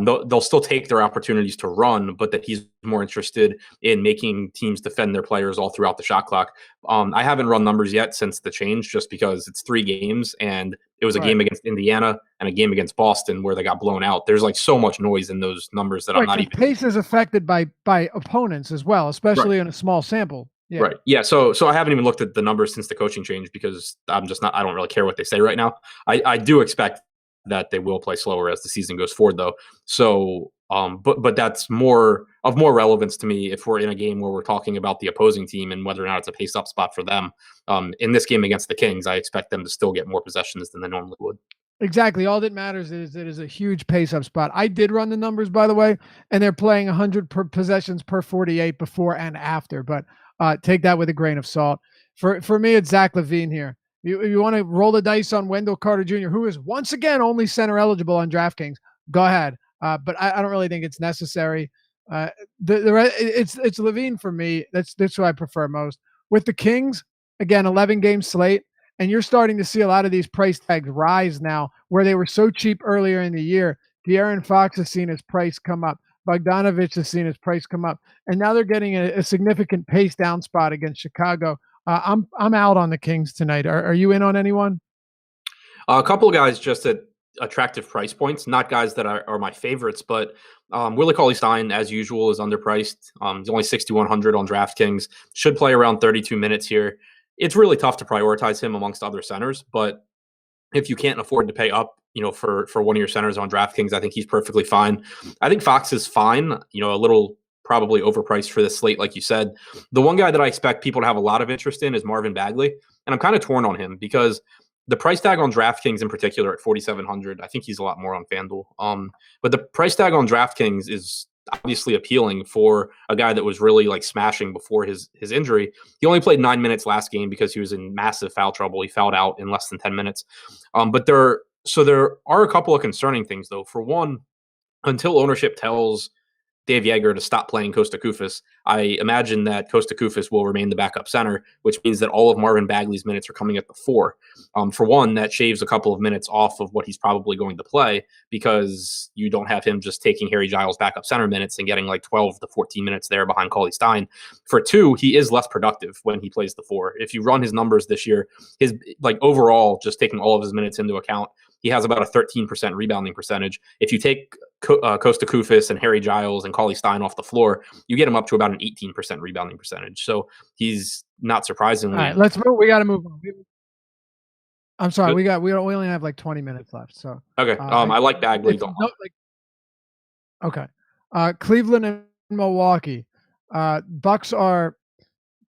they'll still take their opportunities to run, but that he's more interested in making teams defend their players all throughout the shot clock. I haven't run numbers yet since the change, just because it's 3 games, and it was a game against Indiana and a game against Boston where they got blown out. There's like so much noise in those numbers that I'm not even. Pace is affected by opponents as well, especially in a small sample. Yeah. Right. Yeah. So I haven't even looked at the numbers since the coaching change because I don't really care what they say right now. I do expect that they will play slower as the season goes forward, though. So, but that's more relevance to me if we're in a game where we're talking about the opposing team and whether or not it's a pace-up spot for them. In this game against the Kings, I expect them to still get more possessions than they normally would. Exactly. All that matters is it is a huge pace-up spot. I did run the numbers, by the way, and they're playing 100 possessions per 48 before and after, but take that with a grain of salt. For me, it's Zach LaVine here. You want to roll the dice on Wendell Carter Jr., who is once again only center eligible on DraftKings. Go ahead, but I don't really think it's necessary. It's LaVine for me. That's who I prefer most. with the Kings, again, 11-game slate, and you're starting to see a lot of these price tags rise now where they were so cheap earlier in the year. De'Aaron Fox has seen his price come up. Bogdanovich has seen his price come up. And now they're getting a significant pace down spot against Chicago. I'm out on the Kings tonight. Are you in on anyone? A couple of guys just at attractive price points, not guys that are my favorites, but Willie Cauley-Stein, as usual, is underpriced. He's only 6,100 on DraftKings. Should play around 32 minutes here. It's really tough to prioritize him amongst other centers, but if you can't afford to pay up, for one of your centers on DraftKings, I think he's perfectly fine. I think Fox is fine, a little probably overpriced for this slate, like you said. The one guy that I expect people to have a lot of interest in is Marvin Bagley, and I'm kind of torn on him because the price tag on DraftKings in particular at 4,700, I think he's a lot more on FanDuel. But the price tag on DraftKings is obviously appealing for a guy that was really like smashing before his injury. He only played 9 minutes last game because he was in massive foul trouble. He fouled out in less than 10 minutes. But there are a couple of concerning things though. For one, until ownership tells Dave Yeager to stop playing Kosta Koufos, I imagine that Kosta Koufos will remain the backup center, which means that all of Marvin Bagley's minutes are coming at the 4. For one, that shaves a couple of minutes off of what he's probably going to play because you don't have him just taking Harry Giles backup center minutes and getting like 12 to 14 minutes there behind Cauley-Stein. For two, he is less productive when he plays the 4. If you run his numbers this year, his like overall, just taking all of his minutes into account, he has about a 13% rebounding percentage. If you take Kosta Koufos and Harry Giles and Cauley-Stein off the floor, you get him up to about an 18% rebounding percentage. So he's not surprisingly. All right, let's move. We got to move on. I'm sorry. We only have like 20 minutes left. So okay. I like Bagley. Okay. Cleveland and Milwaukee. Bucks are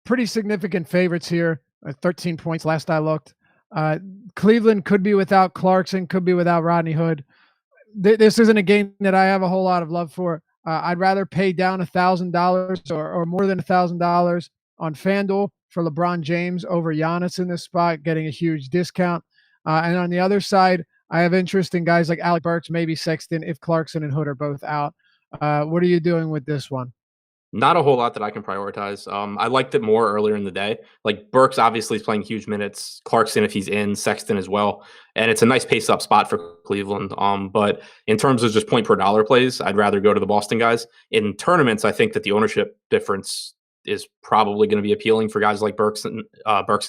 pretty significant favorites here. 13 points last I looked. Cleveland could be without Clarkson, could be without Rodney Hood. This isn't a game that I have a whole lot of love for. I'd rather pay down $1,000 or more than $1,000 on FanDuel for LeBron James over Giannis in this spot, getting a huge discount. And on the other side, I have interest in guys like Alec Burks, maybe Sexton, if Clarkson and Hood are both out. What are you doing with this one? Not a whole lot that I can prioritize. I liked it more earlier in the day. Like Burks obviously is playing huge minutes. Clarkson, if he's in, Sexton as well. And it's a nice pace up spot for Cleveland. But in terms of just point per dollar plays, I'd rather go to the Boston guys. In tournaments, I think that the ownership difference is probably going to be appealing for guys like Burks and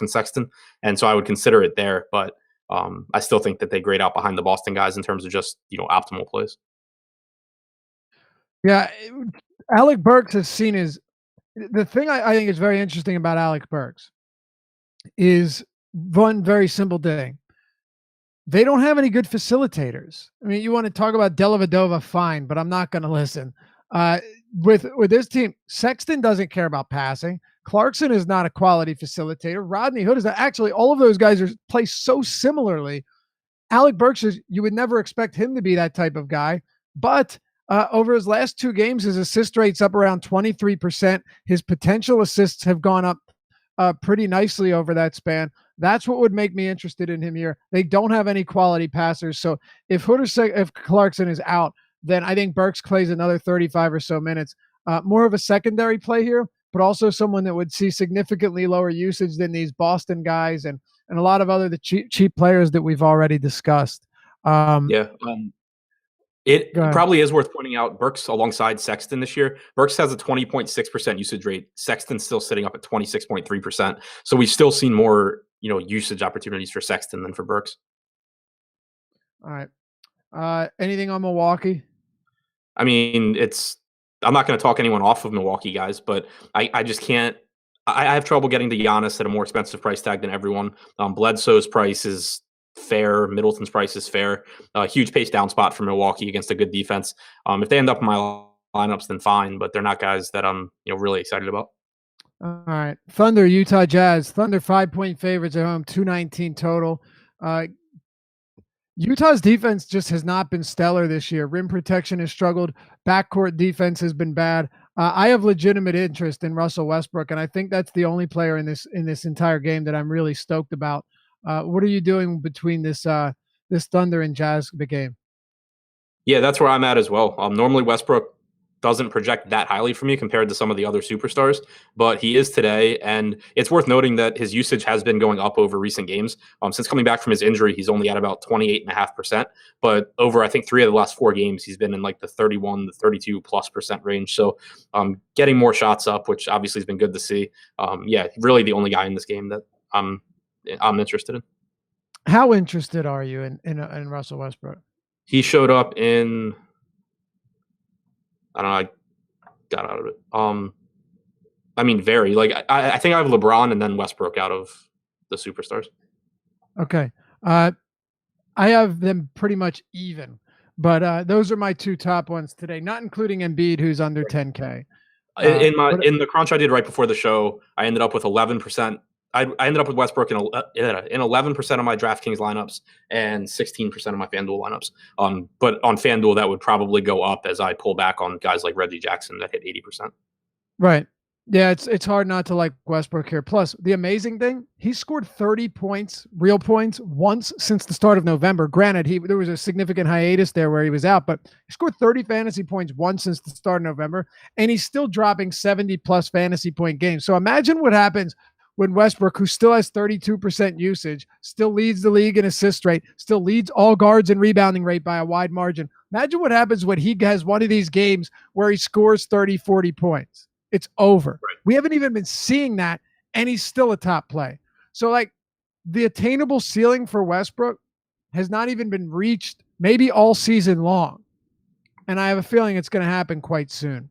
Sexton. And so I would consider it there. But I still think that they grade out behind the Boston guys in terms of just, optimal plays. Yeah. Alec Burks has seen the thing I think is very interesting about Alec Burks is one very simple thing. They don't have any good facilitators. I mean, you want to talk about Dellavedova, fine, but I'm not going to listen. With this team, Sexton doesn't care about passing. Clarkson is not a quality facilitator. Rodney Hood is actually, all of those guys play so similarly. Alec Burks you would never expect him to be that type of guy, but over his last 2 games, his assist rate's up around 23%. His potential assists have gone up pretty nicely over that span. That's what would make me interested in him here. They don't have any quality passers. So if if Clarkson is out, then I think Burks plays another 35 or so minutes. More of a secondary play here, but also someone that would see significantly lower usage than these Boston guys and a lot of the cheap players that we've already discussed. It probably is worth pointing out Burks alongside Sexton this year. Burks has a 20.6% usage rate. Sexton's still sitting up at 26.3%. So we've still seen more, usage opportunities for Sexton than for Burks. All right. Anything on Milwaukee? I mean, I'm not going to talk anyone off of Milwaukee guys, but I just can't. I have trouble getting to Giannis at a more expensive price tag than everyone. Bledsoe's price is fair. Middleton's price is fair. Huge pace down spot for Milwaukee against a good defense. If they end up in my lineups, then fine, but they're not guys that I'm really excited about. All right. Thunder, Utah Jazz. Thunder 5-point favorites at home, 219 total. Utah's defense just has not been stellar this year. Rim protection has struggled. Backcourt defense has been bad. I have legitimate interest in Russell Westbrook, and I think that's the only player in this entire game that I'm really stoked about. What are you doing between this Thunder and Jazz game? Yeah, that's where I'm at as well. Normally Westbrook doesn't project that highly for me compared to some of the other superstars, but he is today. And it's worth noting that his usage has been going up over recent games. Since coming back from his injury, he's only at about 28.5%. But over, I think, 3 of the last 4 games, he's been in like the 31 to 32+% range. So getting more shots up, which obviously has been good to see. Yeah, really the only guy in this game that I'm interested in. How interested are you in Russell Westbrook? He showed up in, I don't know, I got out of it. I mean, very. Like, I think I have LeBron and then Westbrook out of the superstars. Okay. I have them pretty much even, but those are my 2 top ones today, not including Embiid, who's under 10K. In the crunch I did right before the show, I ended up with 11%. I ended up with Westbrook in 11% of my DraftKings lineups and 16% of my FanDuel lineups. But on FanDuel, that would probably go up as I pull back on guys like Reggie Jackson that hit 80%. Right. Yeah, it's hard not to like Westbrook here. Plus, the amazing thing, he scored 30 points, real points, once since the start of November. Granted, there was a significant hiatus there where he was out, but he scored 30 fantasy points once since the start of November, and he's still dropping 70+ fantasy point games. So imagine what happens when Westbrook, who still has 32% usage, still leads the league in assist rate, still leads all guards in rebounding rate by a wide margin. Imagine what happens when he has one of these games where he scores 30, 40 points. It's over. Right. We haven't even been seeing that, and he's still a top play. So, like, the attainable ceiling for Westbrook has not even been reached maybe all season long. And I have a feeling it's going to happen quite soon.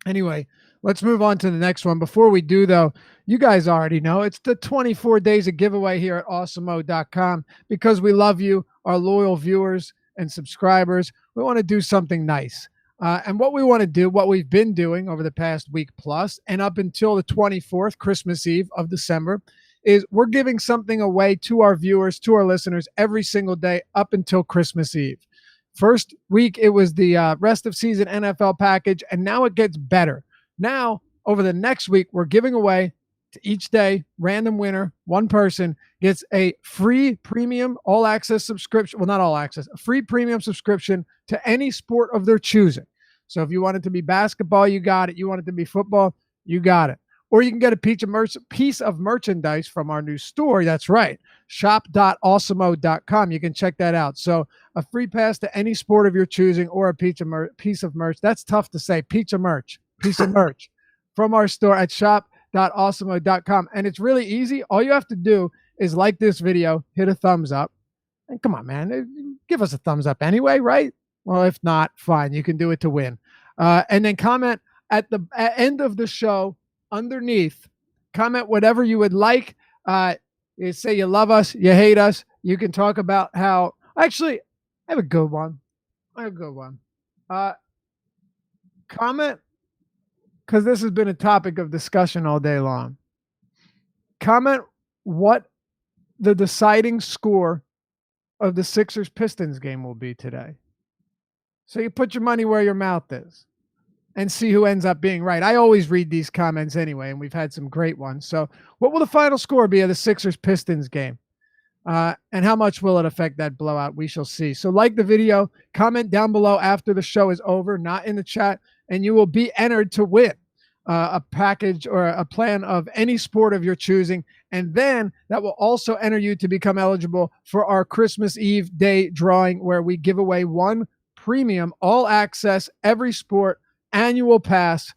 Anyway, let's move on to the next one. Before we do, though, you guys already know it's the 24 days of giveaway here at awesomeo.com. Because we love you, our loyal viewers and subscribers. We want to do something nice. And what we want to do, what we've been doing over the past week plus and up until the 24th, Christmas Eve of December, is we're giving something away to our viewers, to our listeners every single day up until Christmas Eve. First week, it was the rest of season NFL package, and now it gets better. Now, over the next week, we're giving away to each day, random winner, one person gets a free premium all access subscription. Well, not all access, a free premium subscription to any sport of their choosing. So if you want it to be basketball, you got it. You want it to be football, you got it. Or you can get a piece of merchandise from our new store. That's right, shop.awesomeo.com. You can check that out. So a free pass to any sport of your choosing or a piece of merch. That's tough to say. Piece of merch from our store at shop.awesomeo.com. And it's really easy. All you have to do is like this video, hit a thumbs up. And come on, man, give us a thumbs up anyway, right? Well, if not, fine. You can do it to win. And then comment at the end of the show underneath. Comment whatever you would like. You say you love us, you hate us. You can talk about how. Actually, I have a good one. Comment, because this has been a topic of discussion all day long. Comment what the deciding score of the Sixers-Pistons game will be today. So you put your money where your mouth is and see who ends up being right. I always read these comments anyway, and we've had some great ones. So what will the final score be of the Sixers-Pistons game? And how much will it affect that blowout? We shall see. So like the video, comment down below after the show is over, not in the chat, and you will be entered to win a package or a plan of any sport of your choosing. And then that will also enter you to become eligible for our Christmas Eve day drawing, where we give away one premium all access every sport annual pass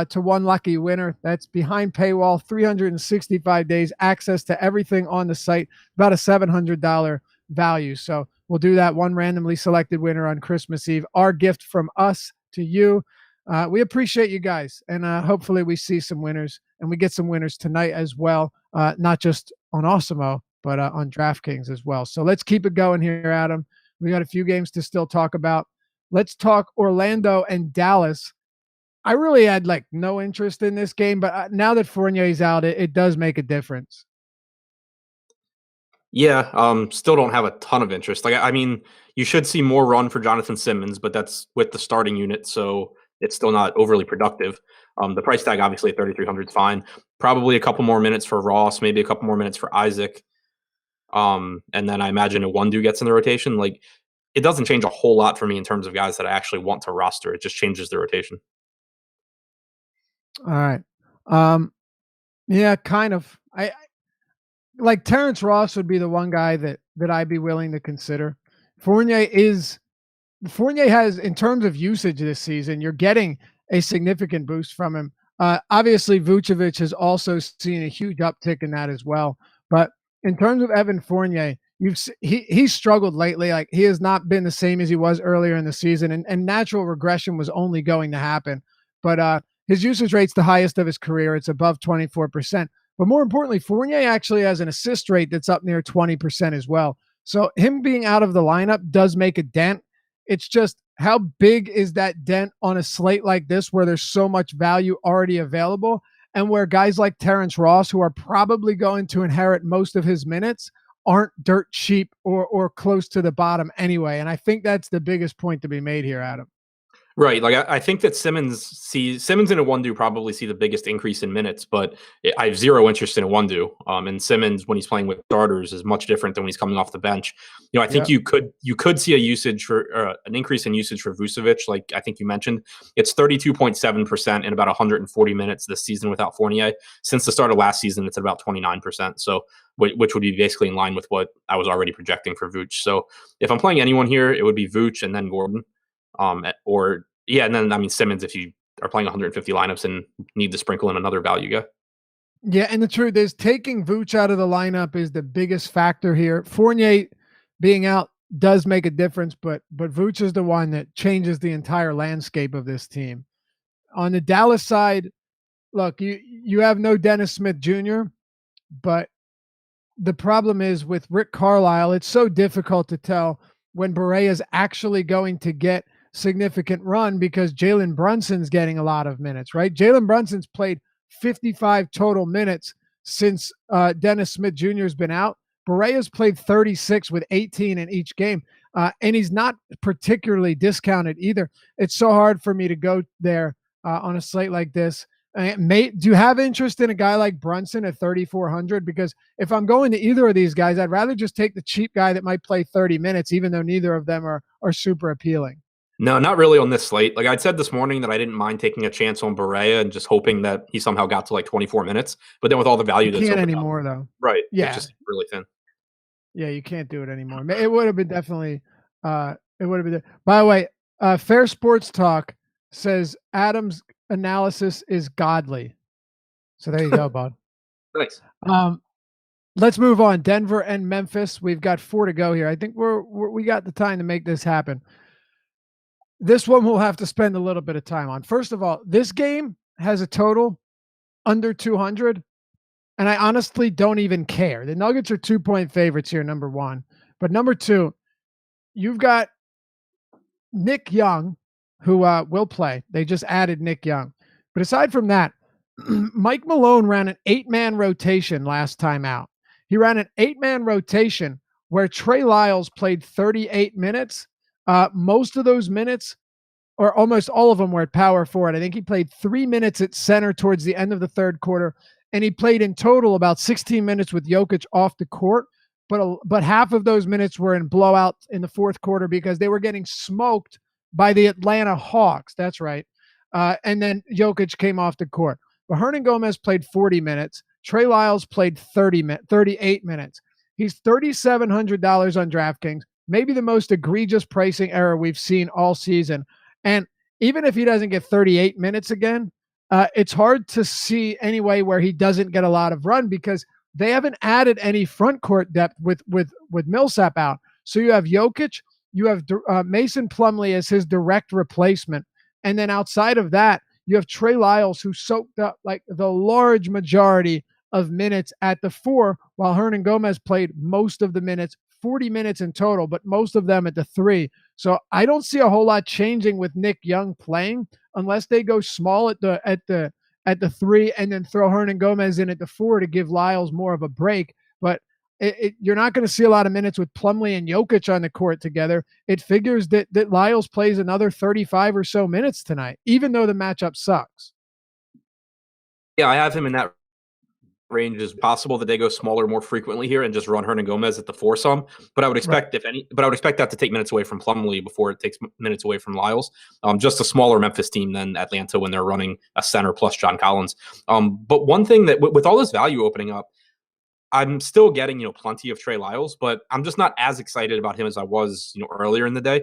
to one lucky winner. That's behind paywall, 365 days, access to everything on the site, about a $700 value. So we'll do that one randomly selected winner on Christmas Eve. Our gift from us to you. We appreciate you guys, and hopefully we see some winners, and we get some winners tonight as well, not just on Awesomeo, but on DraftKings as well. So let's keep it going here, Adam. We got a few games to still talk about. Let's talk Orlando and Dallas. I really had no interest in this game, but now that Fournier's out, it does make a difference. Yeah, still don't have a ton of interest. I mean, you should see more run for Jonathan Simmons, but that's with the starting unit, so it's still not overly productive. The price tag, obviously, at 3,300 is fine. Probably a couple more minutes for Ross, maybe a couple more minutes for Isaac. And then I imagine a Wundu gets in the rotation. it doesn't change a whole lot for me in terms of guys that I actually want to roster. It just changes the rotation. All right. Yeah, kind of. I like Terrence Ross would be the one guy that I'd be willing to consider. Fournier has, in terms of usage this season, you're getting a significant boost from him. Obviously, Vucevic has also seen a huge uptick in that as well. But in terms of Evan Fournier, he's struggled lately. Like, he has not been the same as he was earlier in the season, and natural regression was only going to happen. But his usage rate's the highest of his career. It's above 24%. But more importantly, Fournier actually has an assist rate that's up near 20% as well. So him being out of the lineup does make a dent. It's just, how big is that dent on a slate like this where there's so much value already available, and where guys like Terrence Ross, who are probably going to inherit most of his minutes, aren't dirt cheap or close to the bottom anyway. And I think that's the biggest point to be made here, Adam. Right. Like I think that Simmons and Iwundu probably see the biggest increase in minutes, but I have zero interest in Iwundu. And Simmons, when he's playing with starters, is much different than when he's coming off the bench. I think you could see a usage for an increase in usage for Vucevic, like I think you mentioned. It's 32.7% in about 140 minutes this season without Fournier. Since the start of last season, it's at about 29%. So, which would be basically in line with what I was already projecting for Vooch. So, if I'm playing anyone here, it would be Vooch and then Gordon. And then Simmons, if you are playing 150 lineups and need to sprinkle in another value guy. Yeah, and the truth is, taking Vooch out of the lineup is the biggest factor here. Fournier being out does make a difference, but Vooch is the one that changes the entire landscape of this team. On the Dallas side, look, you have no Dennis Smith Jr., but the problem is with Rick Carlisle, it's so difficult to tell when Barea is actually going to get significant run, because Jalen Brunson's getting a lot of minutes, right? Jalen Brunson's played 55 total minutes since Dennis Smith Jr. has been out. Barea's played 36 with 18 in each game, and he's not particularly discounted either. It's so hard for me to go there on a slate like this. Do you have interest in a guy like Brunson at 3,400? Because if I'm going to either of these guys, I'd rather just take the cheap guy that might play 30 minutes, even though neither of them are super appealing. No, not really on this slate. Like I said this morning that I didn't mind taking a chance on Barea and just hoping that he somehow got to like 24 minutes. But then with all the value that's can't anymore, though. Right. Yeah. It's just really thin. Yeah, you can't do it anymore. It would have been definitely it would have been. By the way, Fair Sports Talk says Adam's analysis is godly. So there you go, bud. Nice. Let's move on. Denver and Memphis. We've got 4 to go here. I think we got the time to make this happen. This one we'll have to spend a little bit of time on. First of all, this game has a total under 200, and I honestly don't even care. The Nuggets are 2-point favorites here, number one. But number two, you've got Nick Young, who will play. They just added Nick Young. But aside from that, Mike Malone ran an 8-man rotation last time out. He ran an 8-man rotation where Trey Lyles played 38 minutes. Most of those minutes, or almost all of them, were at power forward. I think he played 3 minutes at center towards the end of the third quarter, and he played in total about 16 minutes with Jokic off the court. But half of those minutes were in blowout in the fourth quarter because they were getting smoked by the Atlanta Hawks. That's right. And then Jokic came off the court. But Hernangomez played 40 minutes. Trey Lyles played 38 minutes. He's $3,700 on DraftKings. Maybe the most egregious pricing error we've seen all season. And even if he doesn't get 38 minutes again, it's hard to see any way where he doesn't get a lot of run, because they haven't added any front court depth with Millsap out. So you have Jokic, you have Mason Plumlee as his direct replacement. And then outside of that, you have Trey Lyles, who soaked up like the large majority of minutes at the 4, while Hernangomez played most of the minutes, 40 minutes in total, but most of them at the 3. So I don't see a whole lot changing with Nick Young playing, unless they go small at the 3 and then throw Hernangomez in at the 4 to give Lyles more of a break. But you're not going to see a lot of minutes with Plumlee and Jokic on the court together. It figures that Lyles plays another 35 or so minutes tonight, even though the matchup sucks. Yeah, I have him in that range is possible that they go smaller more frequently here and just run Hernan Gomez at the foursome. But I would expect that to take minutes away from Plumlee before it takes minutes away from Lyles. Just a smaller Memphis team than Atlanta when they're running a center plus John Collins. But one thing that with all this value opening up, I'm still getting, plenty of Trey Lyles, but I'm just not as excited about him as I was, earlier in the day.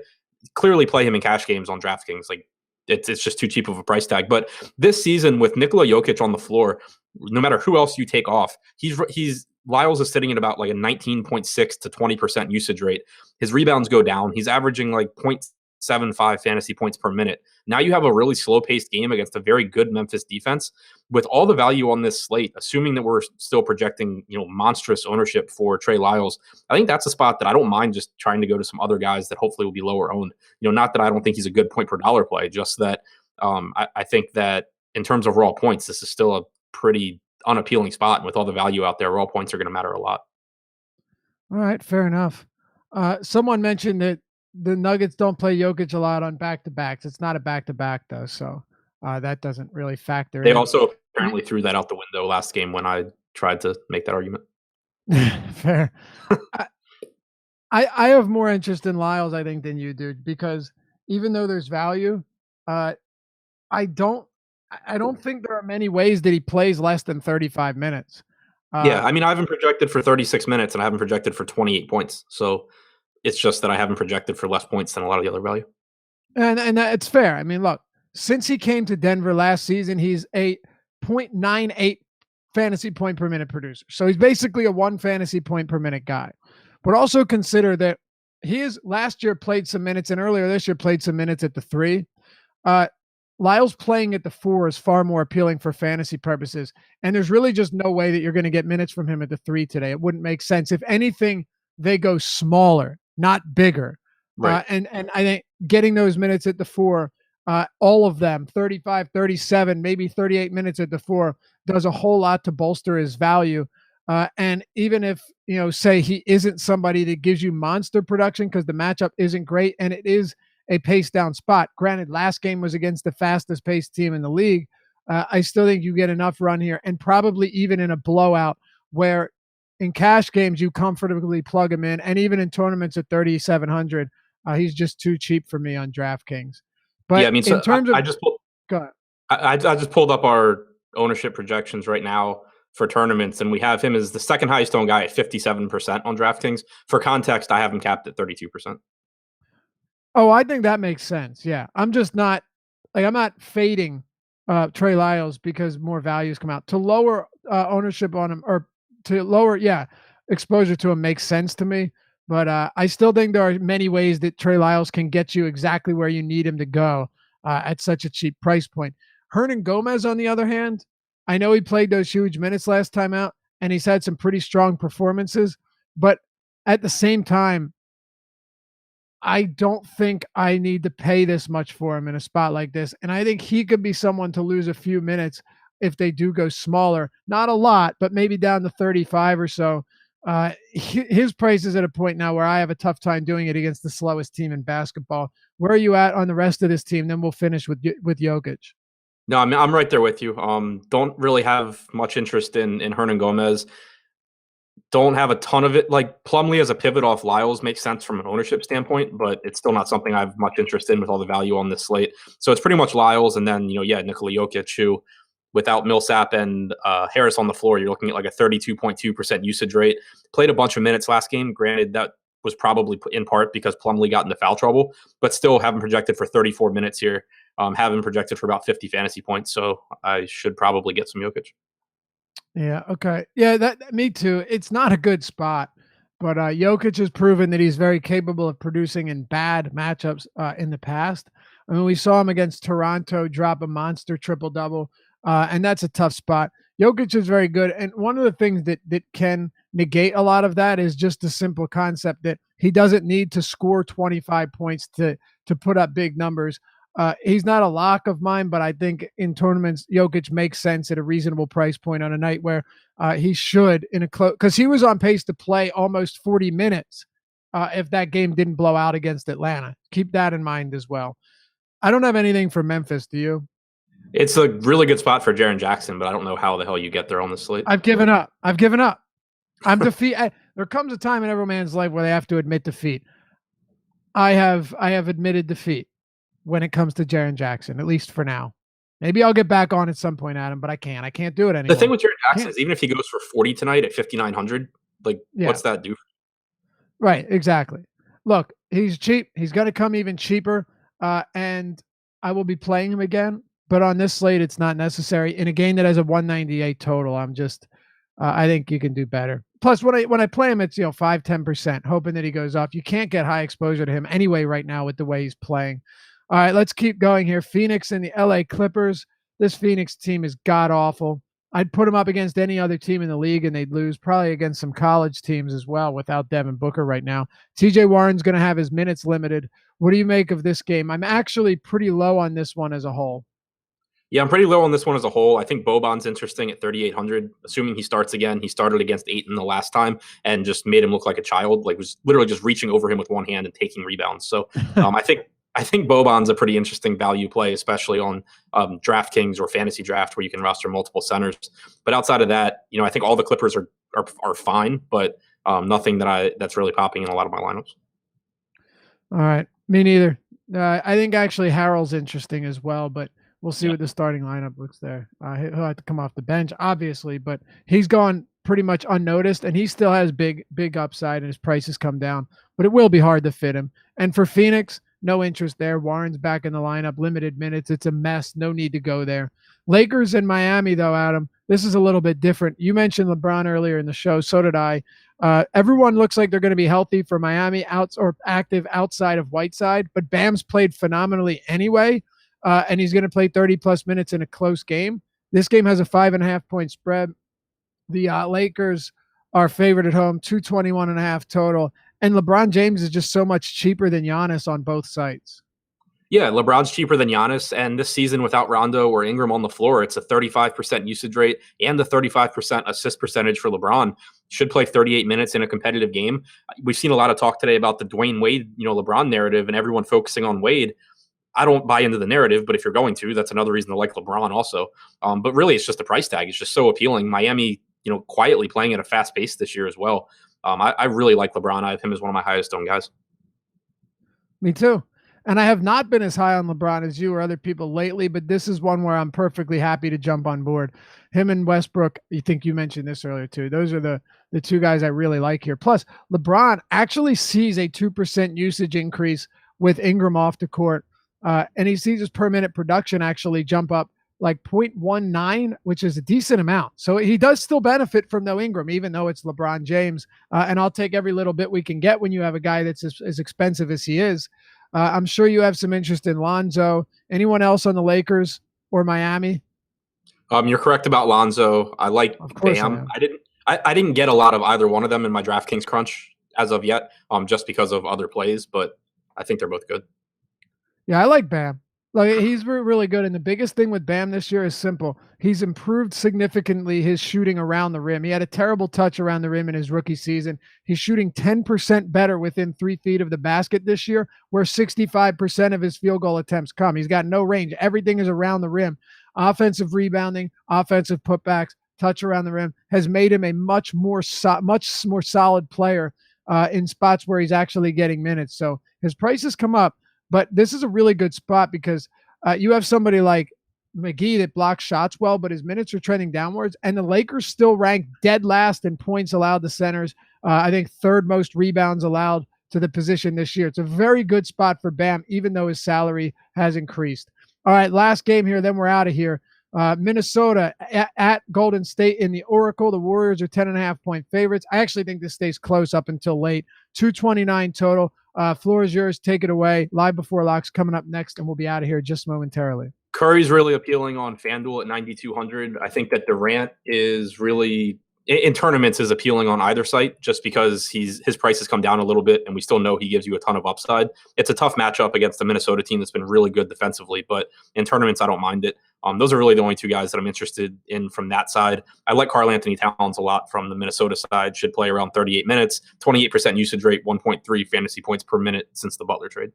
Clearly play him in cash games on DraftKings. Like it's just too cheap of a price tag. But this season with Nikola Jokic on the floor, no matter who else you take off, he's Lyles is sitting at about like a 19.6 to 20% usage rate. His rebounds go down. He's averaging like 0.75 fantasy points per minute. Now you have a really slow-paced game against a very good Memphis defense. With all the value on this slate, assuming that we're still projecting, monstrous ownership for Trey Lyles, I think that's a spot that I don't mind just trying to go to some other guys that hopefully will be lower owned. Not that I don't think he's a good point per dollar play, just that I think that in terms of raw points, this is still a pretty unappealing spot. And with all the value out there, raw points are going to matter a lot. All right, fair enough. Someone mentioned that the Nuggets don't play Jokic a lot on back-to-backs. It's not a back-to-back, though, so that doesn't really factor in. They also apparently threw that out the window last game when I tried to make that argument. Fair. I have more interest in Lyles, I think, than you do, because even though there's value, I don't think there are many ways that he plays less than 35 minutes. Yeah, I mean, I haven't projected for 36 minutes, and I haven't projected for 28 points. So it's just that I haven't projected for less points than a lot of the other value. And it's fair. I mean, look, since he came to Denver last season, he's a 0.98 fantasy point per minute producer. So he's basically a 1 fantasy point per minute guy. But also consider that he is last year played some minutes, and earlier this year played some minutes at the 3. Lyles playing at the 4 is far more appealing for fantasy purposes. And there's really just no way that you're going to get minutes from him at the 3 today. It wouldn't make sense. If anything, they go smaller, not bigger. Right. And I think getting those minutes at the 4, all of them, 35, 37, maybe 38 minutes at the 4, does a whole lot to bolster his value. And even if, say he isn't somebody that gives you monster production because the matchup isn't great and it is a pace down spot. Granted, last game was against the fastest paced team in the league. I still think you get enough run here, and probably even in a blowout where in cash games you comfortably plug him in, and even in tournaments at 3,700, he's just too cheap for me on DraftKings. But yeah, I mean, so in terms of, I just go ahead. I just pulled up our ownership projections right now for tournaments, and we have him as the second highest owned guy at 57% on DraftKings. For context, I have him capped at 32%. Oh, I think that makes sense. Yeah. I'm just not I'm not fading Trey Lyles because more values come out. To lower ownership on him, or to lower, exposure to him makes sense to me. But I still think there are many ways that Trey Lyles can get you exactly where you need him to go at such a cheap price point. Hernan Gomez, on the other hand, I know he played those huge minutes last time out, and he's had some pretty strong performances. But at the same time, I don't think I need to pay this much for him in a spot like this. And I think he could be someone to lose a few minutes if they do go smaller. Not a lot, but maybe down to 35 or so. His price is at a point now where I have a tough time doing it against the slowest team in basketball. Where are you at on the rest of this team? Then we'll finish with Jokic. No, I mean, I'm right there with you. Don't really have much interest in Hernan Gomez. Don't have a ton of it. Like Plumlee as a pivot off Lyles makes sense from an ownership standpoint, but it's still not something I have much interest in with all the value on this slate. So it's pretty much Lyles, and then Nikola Jokic, who without Millsap and Harris on the floor, you're looking at like a 32.2% usage rate. Played a bunch of minutes last game. Granted, that was probably in part because Plumlee got into foul trouble, but still haven't projected for 34 minutes here. Haven't projected for about 50 fantasy points, so I should probably get some Jokic. Yeah. Okay. Yeah. That me too. It's not a good spot, but Jokic has proven that he's very capable of producing in bad matchups in the past. I mean, we saw him against Toronto drop a monster triple double, and that's a tough spot. Jokic is very good, and one of the things that can negate a lot of that is just the simple concept that he doesn't need to score 25 points to put up big numbers. He's not a lock of mine, but I think in tournaments, Jokic makes sense at a reasonable price point on a night where he should in a close, because he was on pace to play almost 40 minutes if that game didn't blow out against Atlanta. Keep that in mind as well. I don't have anything for Memphis. Do you? It's a really good spot for Jaren Jackson, but I don't know how the hell you get there on the slate. I've given up. I'm defeat. There comes a time in every man's life where they have to admit defeat. I have admitted defeat when it comes to Jaren Jackson, at least for now. Maybe I'll get back on at some point, Adam, but I can't. I can't do it anymore. The thing with Jaren Jackson is even if he goes for 40 tonight at 5,900, what's that do? Right, exactly. Look, he's cheap. He's going to come even cheaper, and I will be playing him again. But on this slate, it's not necessary. In a game that has a 198 total, I'm just I think you can do better. Plus, when I play him, it's 5-10%, hoping that he goes off. You can't get high exposure to him anyway right now with the way he's playing. All right, let's keep going here. Phoenix and the LA Clippers. This Phoenix team is god awful. I'd put them up against any other team in the league and they'd lose, probably against some college teams as well without Devin Booker right now. TJ Warren's going to have his minutes limited. What do you make of this game? I'm actually pretty low on this one as a whole. Yeah, I'm pretty low on this one as a whole. I think Boban's interesting at 3,800, assuming he starts again. He started against Ayton the last time and just made him look like a child, was literally just reaching over him with one hand and taking rebounds. So I think Boban's a pretty interesting value play, especially on DraftKings or fantasy draft where you can roster multiple centers. But outside of that, I think all the Clippers are fine, but nothing that's really popping in a lot of my lineups. All right, me neither. I think actually Harrell's interesting as well, but we'll see what the starting lineup looks there. He'll have to come off the bench, obviously, but he's gone pretty much unnoticed, and he still has big upside, and his prices come down. But it will be hard to fit him. And for Phoenix, no interest there. Warren's back in the lineup, limited minutes. It's a mess. No need to go there. Lakers and Miami, though, Adam, this is a little bit different. You mentioned LeBron earlier in the show. So did I. Everyone looks like they're going to be healthy for Miami or active outside of Whiteside, but Bam's played phenomenally anyway. And he's going to play 30-plus minutes in a close game. This game has a 5.5-point spread. The Lakers are favored at home, 221.5 total. And LeBron James is just so much cheaper than Giannis on both sites. Yeah, LeBron's cheaper than Giannis, and this season without Rondo or Ingram on the floor, it's a 35% usage rate and a 35% assist percentage for LeBron. Should play 38 minutes in a competitive game. We've seen a lot of talk today about the Dwayne Wade, LeBron narrative, and everyone focusing on Wade. I don't buy into the narrative, but if you're going to, that's another reason to like LeBron also. But really, it's just the price tag. It's just so appealing. Miami, quietly playing at a fast pace this year as well. I really like LeBron. I have him as one of my highest owned guys. Me too. And I have not been as high on LeBron as you or other people lately, but this is one where I'm perfectly happy to jump on board. Him and Westbrook, you mentioned this earlier too. Those are the two guys I really like here. Plus, LeBron actually sees a 2% usage increase with Ingram off the court. And he sees his per minute production actually jump up like 0.19, which is a decent amount. So he does still benefit from no Ingram, even though it's LeBron James. And I'll take every little bit we can get when you have a guy that's as expensive as he is. I'm sure you have some interest in Lonzo. Anyone else on the Lakers or Miami? You're correct about Lonzo. I like Bam. I didn't get a lot of either one of them in my DraftKings crunch as of yet, just because of other plays, but I think they're both good. Yeah, I like Bam. He's really good. And the biggest thing with Bam this year is simple. He's improved significantly his shooting around the rim. He had a terrible touch around the rim in his rookie season. He's shooting 10% better within 3 feet of the basket this year, where 65% of his field goal attempts come. He's got no range. Everything is around the rim. Offensive rebounding, offensive putbacks, touch around the rim has made him a much more solid player in spots where he's actually getting minutes. So his prices come up. But this is a really good spot because you have somebody like McGee that blocks shots well, but his minutes are trending downwards. And the Lakers still rank dead last in points allowed to centers. I think third most rebounds allowed to the position this year. It's a very good spot for Bam, even though his salary has increased. All right, last game here, then we're out of here. Minnesota at Golden State in the Oracle. The Warriors are 10.5-point favorites. I actually think this stays close up until late. 229 total. Floor is yours. Take it away. Live Before Locks coming up next, and we'll be out of here just momentarily. Curry's really appealing on FanDuel at 9,200. I think that Durant is really, in tournaments, is appealing on either site just because his prices come down a little bit, and we still know he gives you a ton of upside. It's a tough matchup against the Minnesota team that's been really good defensively, but in tournaments, I don't mind it. Those are really the only two guys that I'm interested in from that side. I like Karl Anthony Towns a lot from the Minnesota side. Should play around 38 minutes, 28% usage rate, 1.3 fantasy points per minute since the Butler trade.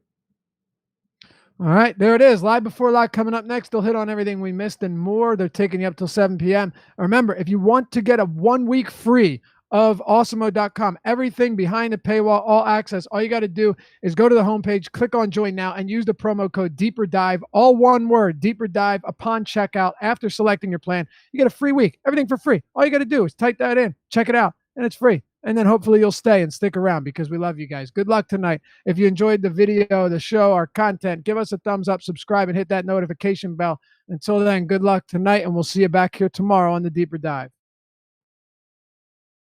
All right, there it is. Live Before Live coming up next. They'll hit on everything we missed and more. They're taking you up till 7 p.m. Remember, if you want to get a 1 week free of awesemo.com, everything behind the paywall, all access, all you got to do is go to the homepage, click on join now, and use the promo code Deeper Dive, all one word, Deeper Dive, upon checkout. After selecting your plan, you get a free week, everything for free. All you got to do is type that in, check it out, and it's free. And then hopefully you'll stay and stick around because we love you guys. Good luck tonight. If you enjoyed the video, the show, our content, give us a thumbs up, subscribe, and hit that notification bell. Until then, good luck tonight, and we'll see you back here tomorrow on the Deeper Dive.